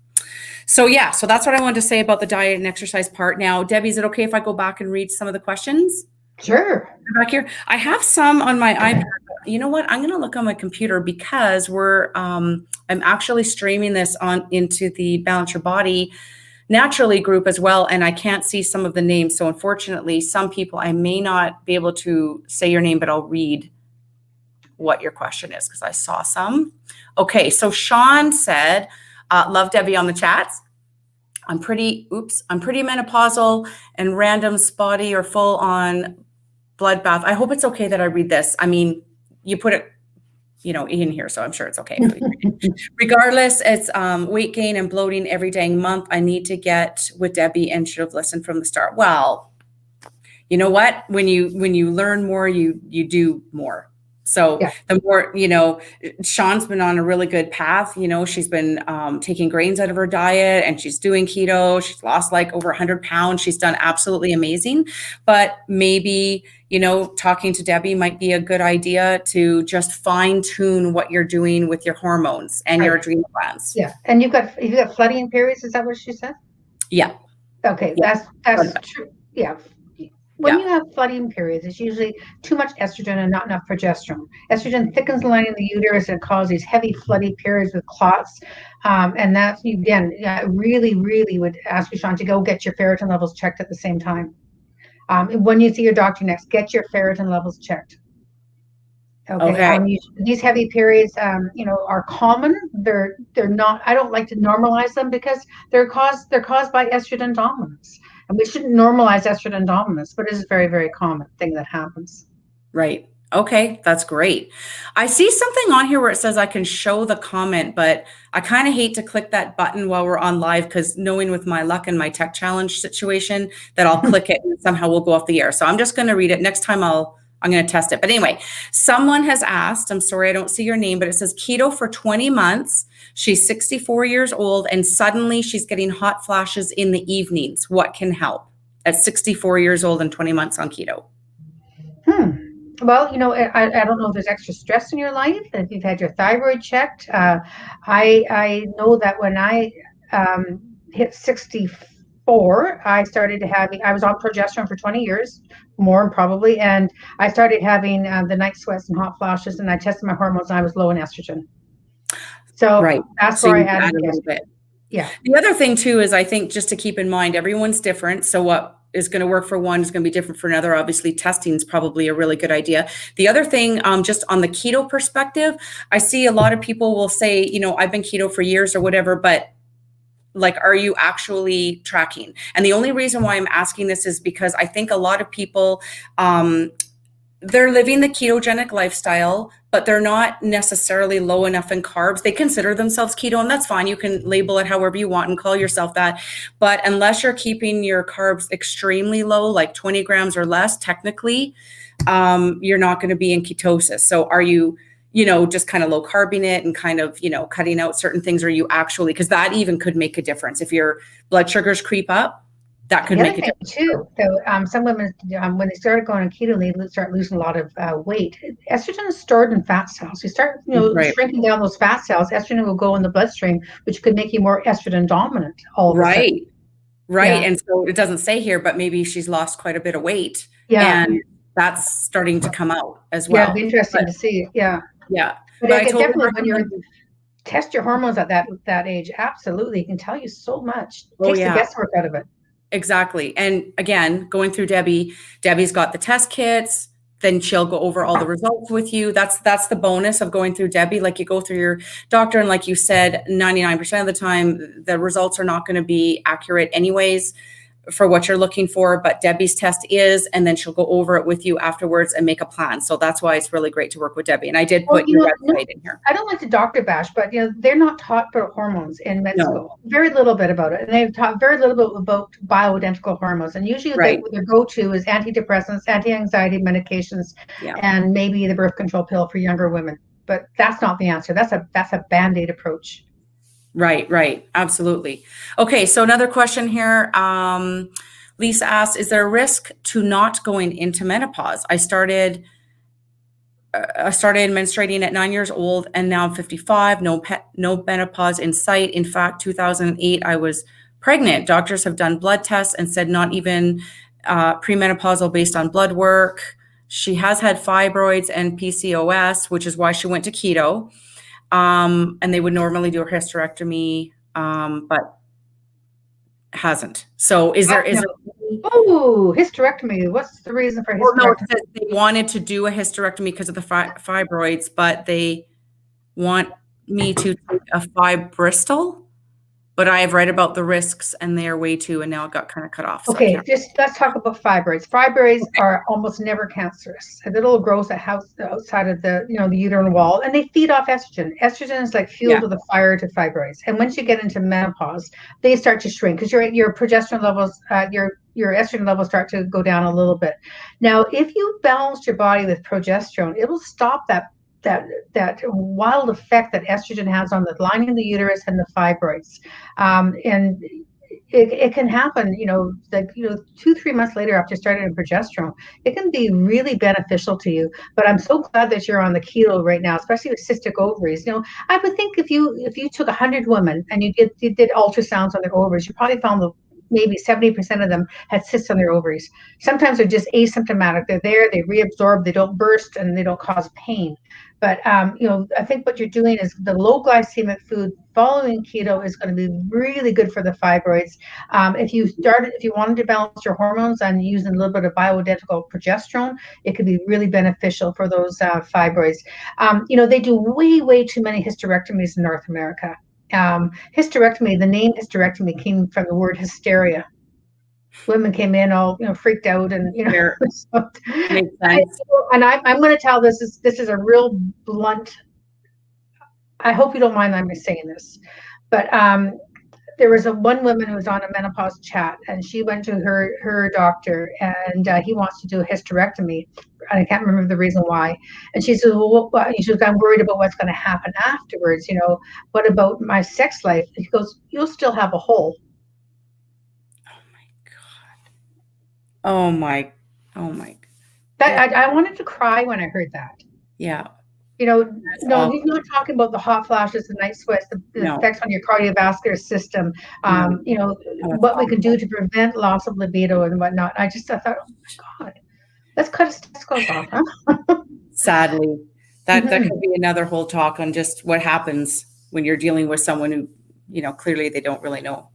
So yeah, so that's what I wanted to say about the diet and exercise part. Now, Debbie, is it okay if I go back and read some of the questions? Sure. Back here. I have some on my iPad. You know what? I'm going to look on my computer because I'm actually streaming this into the Balance Your Body Naturally group as well. And I can't see some of the names. So unfortunately, some people, I may not be able to say your name, but I'll read what your question is because I saw some. Okay. So Sean said, love Debbie on the chats. I'm pretty menopausal and random spotty or full on bloodbath. I hope it's okay that I read this. I mean, you put it, in here, so I'm sure it's okay. Regardless, it's weight gain and bloating every dang month. I need to get with Debbie and should have listened from the start. Well, you know what? When you learn more, you do more. So yeah. The more, Sean's been on a really good path. She's been taking grains out of her diet and she's doing keto. She's lost like over 100 pounds. She's done absolutely amazing. But maybe, talking to Debbie might be a good idea to just fine tune what you're doing with your hormones and your adrenal glands. Yeah. And you've got flooding periods. Is that what she said? Yeah. Okay. Yeah. That's true. Yeah. When you have flooding periods, it's usually too much estrogen and not enough progesterone. Estrogen thickens the lining of the uterus and causes these heavy floody periods with clots. And that's, again, really, really would ask you, Sean, to go get your ferritin levels checked at the same time. When you see your doctor next, get your ferritin levels checked. Okay, Okay. these heavy periods, are common. They're not. I don't like to normalize them because they're caused by estrogen dominance, and we shouldn't normalize estrogen dominance. But it is a very, very common thing that happens. Right. Okay, that's great. I see something on here where it says I can show the comment, but I kind of hate to click that button while we're on live because knowing with my luck and my tech challenge situation that I'll click it and somehow we'll go off the air. So I'm just going to read it. Next time I'm going to test it. But anyway, someone has asked, I'm sorry I don't see your name, but it says keto for 20 months. She's 64 years old and suddenly she's getting hot flashes in the evenings. What can help at 64 years old and 20 months on keto? Well, I don't know if there's extra stress in your life, if you've had your thyroid checked. I know that when I hit 64, I was on progesterone for 20 years, more probably, and I started having the night sweats and hot flashes, and I tested my hormones, and I was low in estrogen. So Right. that's So where I you added add a the little estrogen. bit. Yeah. The other thing too is I think just to keep in mind, everyone's different. So what is going to work for one is going to be different for another. Obviously, testing is probably a really good idea. The other thing, just on the keto perspective, I see a lot of people will say, I've been keto for years or whatever, but like, are you actually tracking? And the only reason why I'm asking this is because I think a lot of people, they're living the ketogenic lifestyle, but they're not necessarily low enough in carbs. They consider themselves keto, and that's fine. You can label it however you want and call yourself that. But unless you're keeping your carbs extremely low, like 20 grams or less, technically, you're not going to be in ketosis. So are you, just kind of low carbing it and kind of, cutting out certain things? Are you actually, because that even could make a difference. If your blood sugars creep up, that could The make other a thing difference. too, though, some women, when they started going on keto, they start losing a lot of weight. Estrogen is stored in fat cells. You start, Right. shrinking down those fat cells. Estrogen will go in the bloodstream, which could make you more estrogen dominant all of a sudden. Right. Right. Yeah, And so it doesn't say here, but maybe she's lost quite a bit of weight yeah, and that's starting to come out as yeah. It'd be well. interesting But to see. Yeah, yeah, but but I it totally definitely when you're recommend. test your hormones at that age, absolutely, it can tell you so much. Oh Takes the yeah, guesswork out of it. exactly. And again, going through Debbie's got the test kits, then she'll go over all the results with you. That's the bonus of going through Debbie. Like you go through your doctor and like you said, 99% of the time, the results are not going to be accurate anyways for what you're looking for, but Debbie's test is, and then she'll go over it with you afterwards and make a plan. So that's why it's really great to work with Debbie. And I did Well, put your website in here. I don't like to doctor bash, but they're not taught about hormones in med No, school. Very little bit about it, and they've taught very little bit about bioidentical hormones. And usually, right. their go-to is antidepressants, anti-anxiety medications, Yeah. and maybe the birth control pill for younger women. But that's not the answer. That's a band-aid approach. Right. Absolutely. Okay, so another question here. Lisa asked, is there a risk to not going into menopause? I started menstruating at 9 years old and now I'm 55, no menopause in sight. In fact, 2008, I was pregnant. Doctors have done blood tests and said not even premenopausal based on blood work. She has had fibroids and PCOS, which is why she went to keto. And they would normally do a hysterectomy, but hasn't. So is there Oh, hysterectomy. What's the reason for well, no, it hysterectomy? says they wanted to do a hysterectomy because of the fibroids, but they want me to take a fibristol. But I have read about the risks and they are way too, and now it got kind of cut off. So I Okay, can't. just let's talk about fibroids. Fibroids Okay. are almost never cancerous. A little growth outside of the the uterine wall, and they feed off estrogen. Estrogen is like fuel Yeah. to the fire to fibroids. And once you get into menopause, they start to shrink because your progesterone levels, your estrogen levels start to go down a little bit. Now, if you balance your body with progesterone, it will stop that wild effect that estrogen has on the lining of the uterus and the fibroids. And it can happen, 2-3 months later after starting on progesterone. It can be really beneficial to you. But I'm so glad that you're on the keto right now, especially with cystic ovaries. I would think if you took 100 women and you did ultrasounds on their ovaries, you probably found that maybe 70% of them had cysts on their ovaries. Sometimes they're just asymptomatic. They're there, they reabsorb, they don't burst, and they don't cause pain. But I think what you're doing is the low glycemic food following keto is going to be really good for the fibroids. If you wanted to balance your hormones and using a little bit of bioidentical progesterone, it could be really beneficial for those fibroids. They do way too many hysterectomies in North America. Hysterectomy, the name hysterectomy came from the word hysteria. Women came in all freaked out, and so, Makes sense. I'm going to tell this is a real blunt. I hope you don't mind I'm saying this, but there was one woman who was on a menopause chat, and she went to her doctor, and he wants to do a hysterectomy, and I can't remember the reason why. And she says, "Well, I'm worried about what's going to happen afterwards. What about my sex life?" And he goes, "You'll still have a hole." Oh my. I wanted to cry when I heard that. Yeah. No, he's not talking about the hot flashes, the night sweats, the effects on your cardiovascular system, what we can do to prevent loss of libido and whatnot. I thought, oh my God, let's cut his testicles off, huh? Sadly, that could be another whole talk on just what happens when you're dealing with someone who, clearly they don't really know.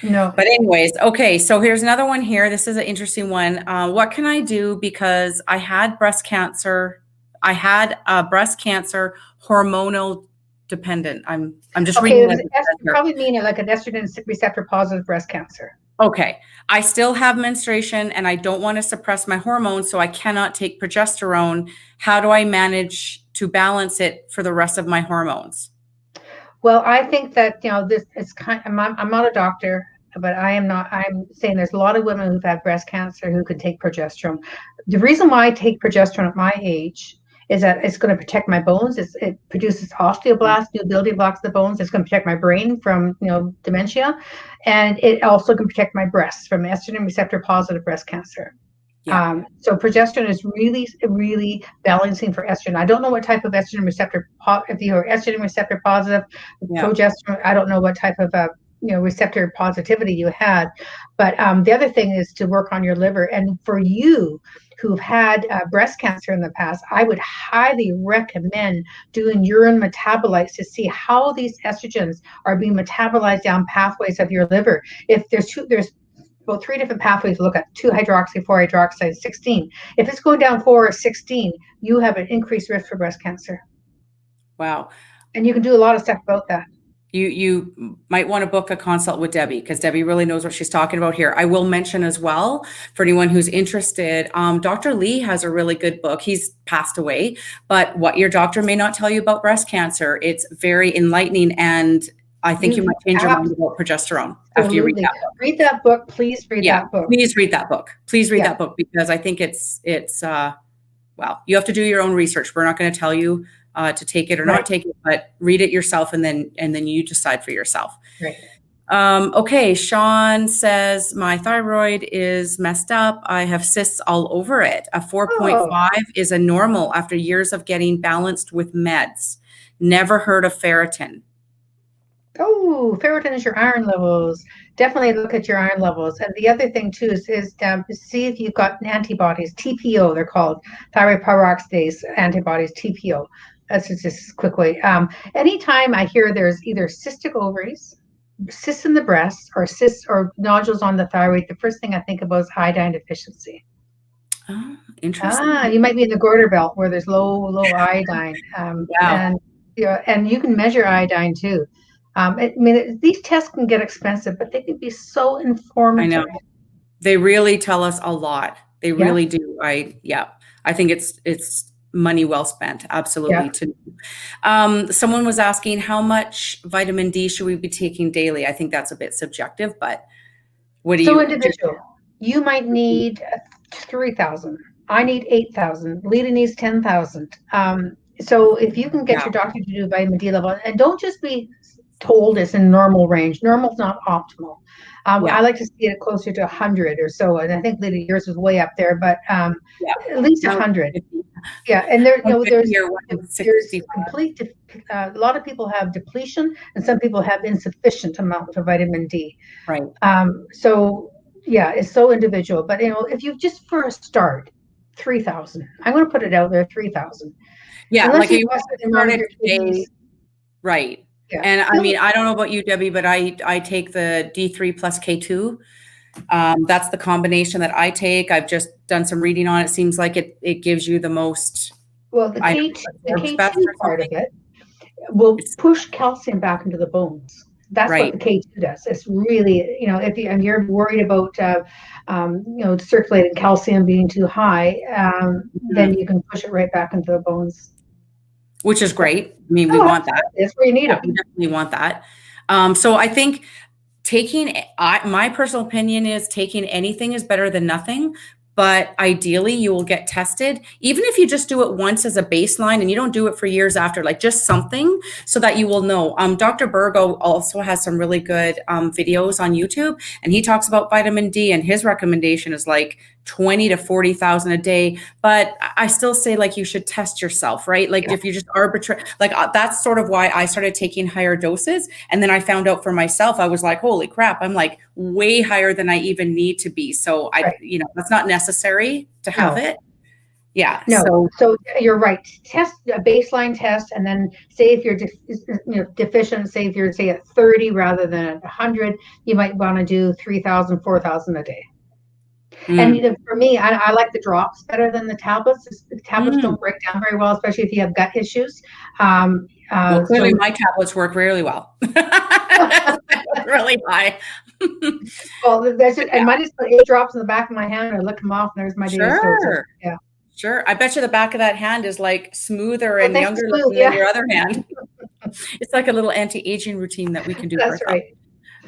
No. But anyways, okay, so here's another one here. This is an interesting one. What can I do because I had breast cancer? I had breast cancer, hormonal dependent. I'm just reading this. You probably mean like an estrogen receptor positive breast cancer. Okay. I still have menstruation and I don't want to suppress my hormones, so I cannot take progesterone. How do I manage to balance it for the rest of my hormones? Well, I think that, this is I'm not a doctor, but I'm saying there's a lot of women who've had breast cancer who could take progesterone. The reason why I take progesterone at my age is that it's going to protect my bones. It produces osteoblasts, new building blocks of the bones. It's going to protect my brain from, dementia. And it also can protect my breasts from estrogen receptor positive breast cancer. Yeah. So progesterone is really, really balancing for estrogen. I don't know what type of estrogen receptor, if you're estrogen receptor positive, progesterone, I don't know what type of receptor positivity you had. But the other thing is to work on your liver. And for you who've had breast cancer in the past, I would highly recommend doing urine metabolites to see how these estrogens are being metabolized down pathways of your liver. If there's about 3 different pathways to look at: 2-hydroxy, 4-hydroxy, 16. If it's going down 4 or 16, you have an increased risk for breast cancer. Wow. And you can do a lot of stuff about that. You might want to book a consult with Debbie, because Debbie really knows what she's talking about here. I will mention as well, for anyone who's interested, Dr. Lee has a really good book. He's passed away, but What Your Doctor May Not Tell You About Breast Cancer. It's very enlightening, and I think you might change your mind about progesterone after you read that book. Read that book. Please read that book. Please read that book. Please read that book, because I think it's well, you have to do your own research. We're not going to tell you to take it or not take it, but read it yourself, and then you decide for yourself. Right. Okay. Sean says, my thyroid is messed up. I have cysts all over it. A 4.5 is a normal after years of getting balanced with meds. Never heard of ferritin. Oh, ferritin is your iron levels. Definitely look at your iron levels. And the other thing too is see if you've got antibodies, TPO, they're called, thyroid peroxidase antibodies, TPO. That's just a quick way. Anytime I hear there's either cystic ovaries, cysts in the breast, or cysts or nodules on the thyroid, the first thing I think about is iodine deficiency. Oh, interesting. You might be in the Gorder Belt where there's low iodine. And you can measure iodine too. These tests can get expensive, but they can be so informative. I know. They really tell us a lot. They really do. I think it's money well spent. Absolutely. Someone was asking, how much vitamin D should we be taking daily? I think that's a bit subjective, but what do you? So individual. You might need 3,000. I need 8,000. Leta needs 10,000. So if you can get your doctor to do vitamin D level, and don't just be told it's in normal range. Normal's not optimal. I like to see it closer to 100 or so, and I think Leta, yours was way up there, but at least 100. Yeah, and there's complete. A lot of people have depletion, and some people have insufficient amounts of vitamin D. Right. So it's so individual. But if you just for a start, 3,000. I'm going to put it out there, 3,000. Yeah, Unless like you you test the amount of started your today, kidneys. right? Yeah. And I mean, I don't know about you, Debbie, but I take the D3 plus K2. That's the combination that I take. I've just done some reading on it. It seems like it gives you the most. Well, I don't know, The absorbs best K2 or part of something. it will It's push calcium back into the bones. That's what right. the K2 does. It's really, if you're worried about, circulating calcium being too high, then Mhm. you can push it right back into the bones. Which is great. I mean, we Oh, want that. absolutely. That's where you need Yeah, them. we definitely want that. So I think my personal opinion is taking anything is better than nothing. But ideally, you will get tested, even if you just do it once as a baseline and you don't do it for years after, like just something so that you will know. Dr. Burgo also has some really good videos on YouTube, and he talks about vitamin D, and his recommendation is like 20 to 40,000 a day. But I still say like you should test yourself, right? Like Yeah. if you just arbitrary, like that's sort of why I started taking higher doses. And then I found out for myself, I was like, holy crap, I'm like way higher than I even need to be. So Right. that's not necessary to have No. it. Yeah. No, So so you're right. Test a baseline test, and then say if you're deficient, say if you're at 30 rather than at 100, you might want to do 3,000, 4,000 a day. And mm, for me, I like the drops better than the tablets. The tablets mm. don't break down very well, especially if you have gut issues. Well, clearly So my tablets work really well. Really high. well, that's it. I Yeah. might just put 8 drops in the back of my hand and lick them off, and there's my day's dosage. Sure. Yeah. Sure. I bet you the back of that hand is like smoother Oh, and thanks for younger smooth. looking than Yeah, your other hand. It's like a little anti-aging routine that we can do for that's ourselves. right.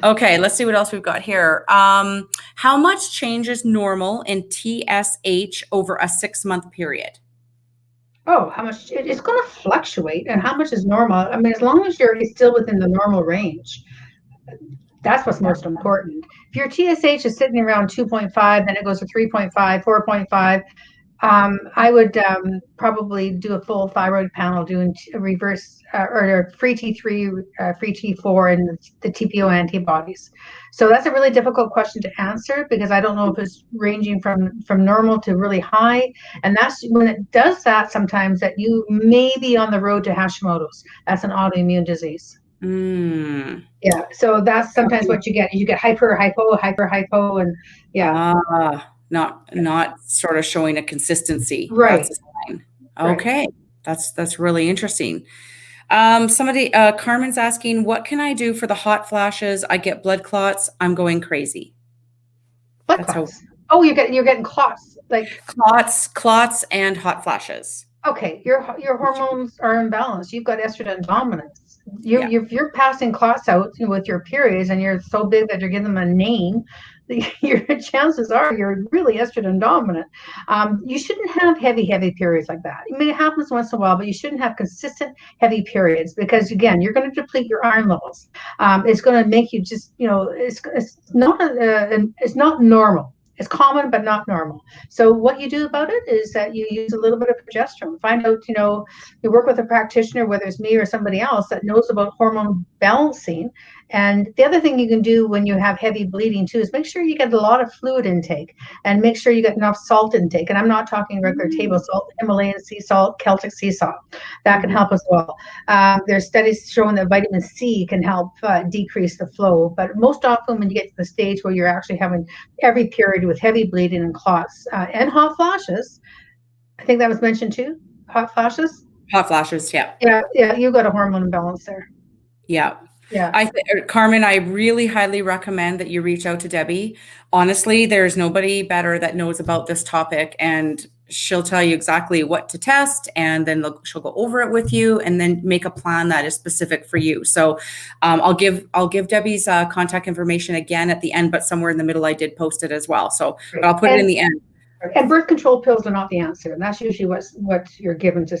Okay, let's see what else we've got here. How much change is normal in TSH over a 6-month period? Oh, how much it's going to fluctuate, and how much is normal? I mean, as long as you're still within the normal range, that's what's Yeah. most important. If your TSH is sitting around 2.5, then it goes to 3.5, 4.5. I would probably do a full thyroid panel, doing a reverse or a free T3, free T4, and the TPO antibodies. So that's a really difficult question to answer because I don't know if it's ranging from normal to really high. And that's when it does that sometimes that you may be on the road to Hashimoto's. That's an autoimmune disease. Mm. Yeah. So that's sometimes what you get. You get hyper, hypo, and yeah. Not sort of showing a consistency. That's Right. a sign. Right. Okay. That's really interesting. Carmen's asking, what can I do for the hot flashes? I get blood clots. I'm going crazy. Blood That's how clots. Oh, you're getting clots. Like, clots and hot flashes. okay, your hormones are imbalanced. You've got estrogen dominance. Yeah. You're passing clots out with your periods, and you're so big that you're giving them a name. Your chances are you're really estrogen dominant. You shouldn't have heavy periods like that. I mean, it happens once in a while, but you shouldn't have consistent heavy periods because again, you're going to deplete your iron levels. It's going to make you just, it's not normal. It's common, but not normal. So what you do about it is that you use a little bit of progesterone. Find out, you work with a practitioner, whether it's me or somebody else that knows about hormone balancing. And the other thing you can do when you have heavy bleeding too is make sure you get a lot of fluid intake and make sure you get enough salt intake. And I'm not talking regular table salt, Himalayan sea salt, Celtic sea salt. That can help as well. There's studies showing that vitamin C can help decrease the flow. But most often when you get to the stage where you're actually having every period with heavy bleeding and clots and hot flashes, I think that was mentioned too, hot flashes. Hot flashes. Yeah. Yeah, you got a hormone imbalance there. Yeah. Yeah. Carmen, I really highly recommend that you reach out to Debbie. Honestly, there's nobody better that knows about this topic, and she'll tell you exactly what to test, and then she'll go over it with you, and then make a plan that is specific for you. So, I'll give Debbie's contact information again at the end, but somewhere in the middle I did post it as well. So, but I'll put it in the end. And birth control pills are not the answer. And that's usually what you're given to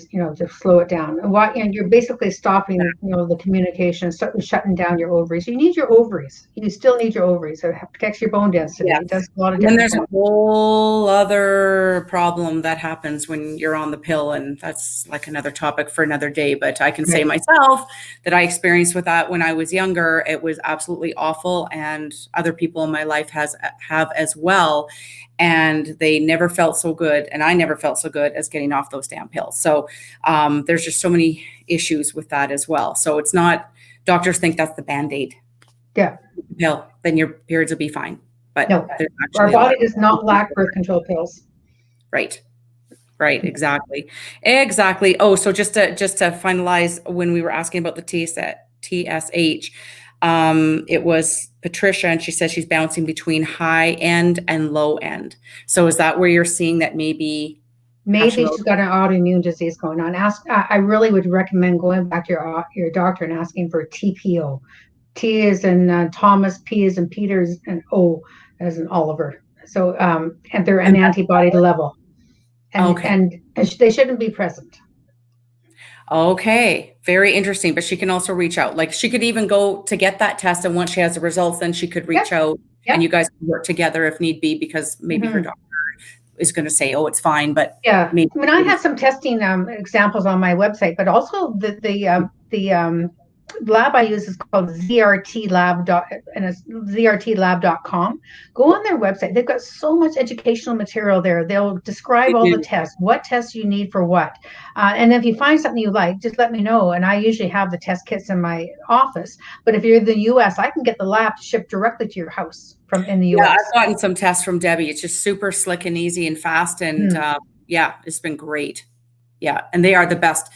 slow it down. And you're basically stopping, the communication, shutting down your ovaries. You need your ovaries. You still need your ovaries. It protects your bone density. Yeah. It does a lot of And then different there's a whole other problem that happens when you're on the pill, and that's like another topic for another day. But I can say myself that I experienced with that when I was younger. It was absolutely awful, and other people in my life have as well. and they never felt so good. And I never felt so good as getting off those damn pills. So there's just so many issues with that as well. So it's not, doctors think that's the Band-Aid pill, then your periods will be fine. But No, there's our actually body does not lack birth control pills. Right. Right. Exactly. Exactly. Oh, so just to finalize, when we were asking about the TSH, it was Patricia, and she says she's bouncing between high end and low end. So is that where you're seeing that maybe she's got an autoimmune disease going on? I really would recommend going back to your doctor and asking for TPO. T is in Thomas, P is in Peters, and O as in Oliver. So and they're an antibody level. And they shouldn't be present. Okay, very interesting. But she can also reach out. Like, she could even go to get that test, and once she has the results, then she could reach out, and you guys can work together if need be, because maybe her doctor is going to say, "Oh, it's fine." But maybe, I mean, I have some testing examples on my website, but also the lab I use is called ZRT Lab, and it's ZRTlab.com. Go on their website. They've got so much educational material there. They'll describe all the tests, what tests you need for what. And if you find something you like, just let me know. And I usually have the test kits in my office. But if you're in the US, I can get the lab shipped directly to your house from in the US. Yeah, I've gotten some tests from Debbie. It's just super slick and easy and fast. And it's been great. Yeah. And they are the best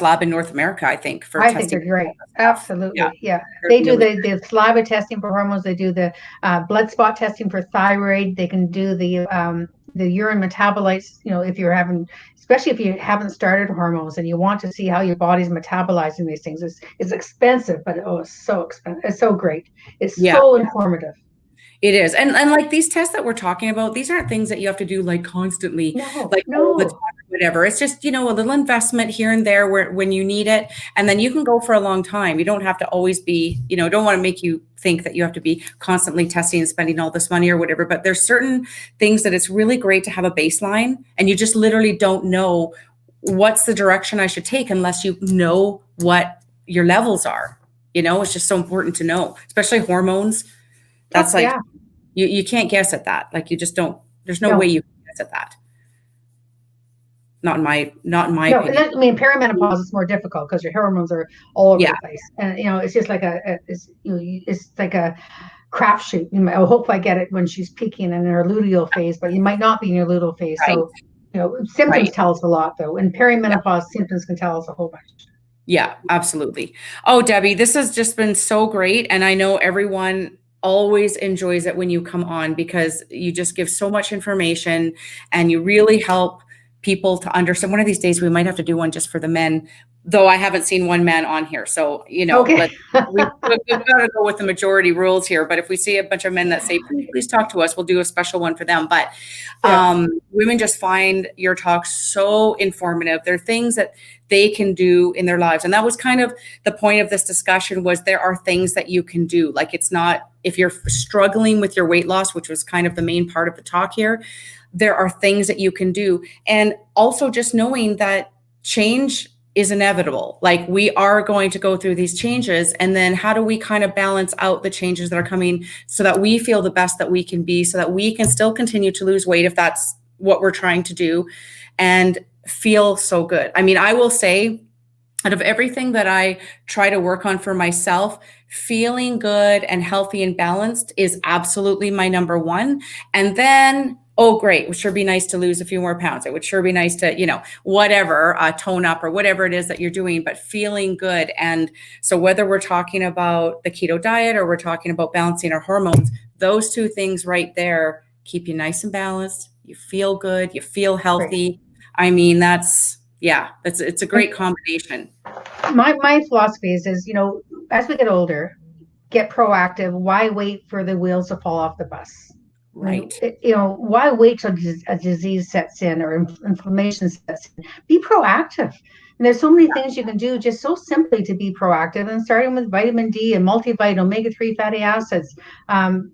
lab in North America, I think, for testing. I think they're great. Absolutely. Yeah. They do the saliva testing for hormones. They do the blood spot testing for thyroid. They can do the urine metabolites, if you're having, especially if you haven't started hormones and you want to see how your body's metabolizing these things. It's expensive, but it's so expensive. It's so great. It's so informative. It is. And like these tests that we're talking about, these aren't things that you have to do like constantly, all the time or whatever. It's just, a little investment here and there when you need it. And then you can go for a long time. You don't have to always be, don't want to make you think that you have to be constantly testing and spending all this money or whatever. But there's certain things that it's really great to have a baseline, and you just literally don't know what's the direction I should take unless you know what your levels are. It's just so important to know, especially hormones. That's you can't guess at that. Like, you just don't, there's no way you can guess at that. Not in my opinion. I mean, perimenopause is more difficult because your hormones are all over the place. And, it's just like it's like a crapshoot. I hope I get it when she's peaking in her luteal phase, but you might not be in your luteal phase. Right. So, symptoms tell us a lot, though. And perimenopause symptoms can tell us a whole bunch. Yeah, absolutely. Oh, Debbie, this has just been so great. And I know everyone always enjoys it when you come on, because you just give so much information and you really help people to understand. One of these days we might have to do one just for the men, though I haven't seen one man on here. So, we've got to go with the majority rules here. But if we see a bunch of men that say, please talk to us, we'll do a special one for them. But women just find your talk so informative. There are things that they can do in their lives. And that was kind of the point of this discussion, was there are things that you can do. Like, it's not, if you're struggling with your weight loss, which was kind of the main part of the talk here, there are things that you can do. And also just knowing that change is inevitable. Like, we are going to go through these changes, and then how do we kind of balance out the changes that are coming so that we feel the best that we can be, so that we can still continue to lose weight if that's what we're trying to do, and feel so good. I mean, I will say, out of everything that I try to work on for myself, feeling good and healthy and balanced is absolutely my number one. And then, oh, great, it would sure be nice to lose a few more pounds. It would sure be nice to, whatever, tone up or whatever it is that you're doing, but feeling good. And so whether we're talking about the keto diet or we're talking about balancing our hormones, those two things right there keep you nice and balanced. You feel good, you feel healthy. Great. I mean, it's a great combination. My philosophy is, as we get older, get proactive. Why wait for the wheels to fall off the bus? Right. Why wait till a disease sets in or inflammation sets in? Be proactive. And there's so many things you can do just so simply to be proactive, and starting with vitamin D and multivitamin, omega-3 fatty acids, and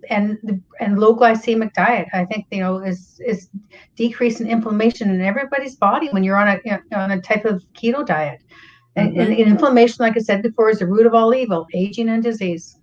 low glycemic diet. I think, is decreasing inflammation in everybody's body when you're on a type of keto diet. Mm-hmm. And inflammation, like I said before, is the root of all evil, aging and disease.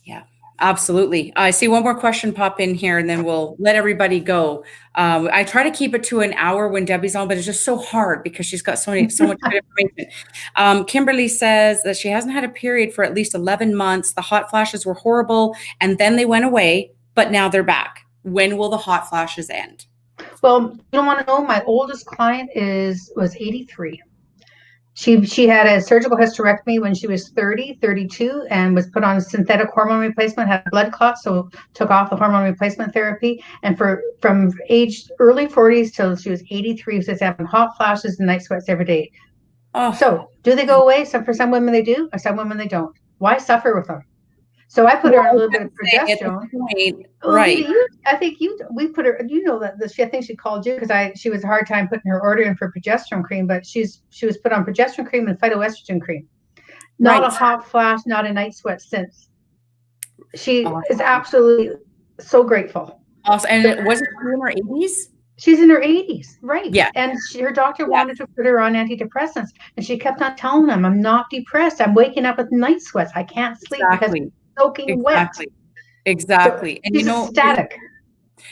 Yeah. Absolutely. I see one more question pop in here and then we'll let everybody go. I try to keep it to an hour when Debbie's on, but it's just so hard because she's got so much good information. Kimberly says that she hasn't had a period for at least 11 months. The hot flashes were horrible and then they went away, but now they're back. When will the hot flashes end? Well, you don't want to know, my oldest client was 83. She had a surgical hysterectomy when she was 30, 32, and was put on synthetic hormone replacement, had a blood clot, so took off the hormone replacement therapy. And from age early 40s till she was 83, she was having hot flashes and night sweats every day. Oh, So do they go away? For some women they do, or some women they don't. Why suffer with them? So I put her on a little bit of progesterone. Right. I think we put her. You know that I think she called you because she was a hard time putting her order in for progesterone cream, but she was put on progesterone cream and phytoestrogen cream. Not a hot flash, not a night sweat since. She is absolutely so grateful. Awesome. And was it in her 80s? She's in her 80s, right? Yeah. And her doctor wanted to put her on antidepressants, and she kept on telling them, "I'm not depressed. I'm waking up with night sweats. I can't sleep because I'm soaking wet." Exactly. So and ecstatic.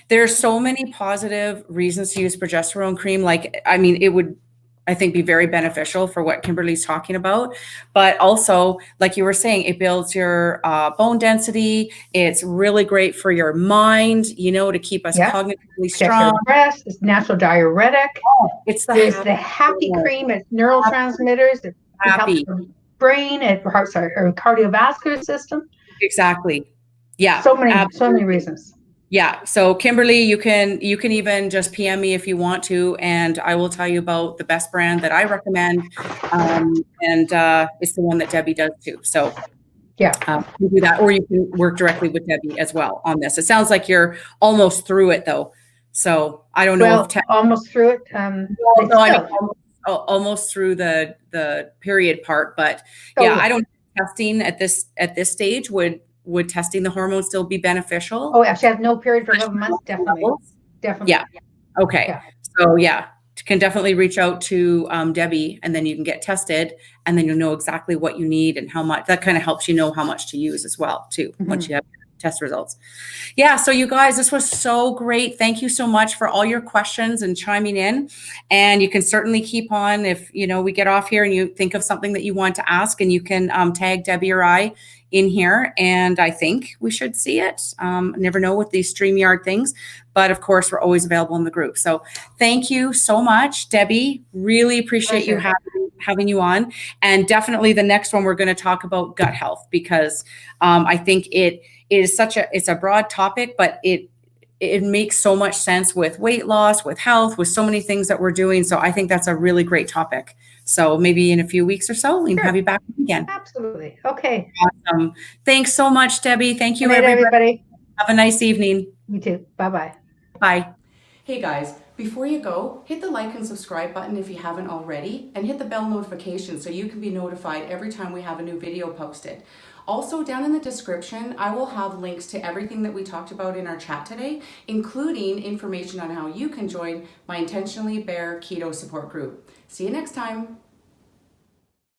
There are so many positive reasons to use progesterone cream. Like, I mean, it would, I think, be very beneficial for what Kimberly's talking about. But also, like you were saying, it builds your bone density. It's really great for your mind, to keep us cognitively strong. Rest, it's natural diuretic. It's the happy cream. It's neurotransmitters. It helps the brain. It helps our cardiovascular system. Exactly. Yeah. So many reasons. Yeah. So Kimberly, you can even just PM me if you want to, and I will tell you about the best brand that I recommend. And it's the one that Debbie does too. So you do that, or you can work directly with Debbie as well on this. It sounds like you're almost through it though. So I don't know if almost through it. I mean, almost through the period part, but I don't know, testing at this stage would testing the hormones still be beneficial? Oh, if she has no period for 11 months, definitely. Yeah. Okay. Yeah. So can definitely reach out to Debbie, and then you can get tested, and then you'll know exactly what you need and how much. That kind of helps you know how much to use as well, too, once you have test results. Yeah. So you guys, this was so great. Thank you so much for all your questions and chiming in. And you can certainly keep on if, we get off here and you think of something that you want to ask, and you can tag Debbie or I in here. And I think we should see it. Never know with these StreamYard things, but of course we're always available in the group. So thank you so much, Debbie. Really appreciate you having you on. And definitely the next one, we're going to talk about gut health, because I think it is it's a broad topic, but it makes so much sense with weight loss, with health, with so many things that we're doing. So I think that's a really great topic. So maybe in a few weeks or so, we can have you back again. Absolutely. Okay. Awesome. Thanks so much, Debbie. Thank you, everybody. Have a nice evening. You too. Bye-bye. Bye. Hey guys, before you go, hit the like and subscribe button if you haven't already, and hit the bell notification so you can be notified every time we have a new video posted. Also, down in the description, I will have links to everything that we talked about in our chat today, including information on how you can join my Intentionally Bare Keto support group. See you next time.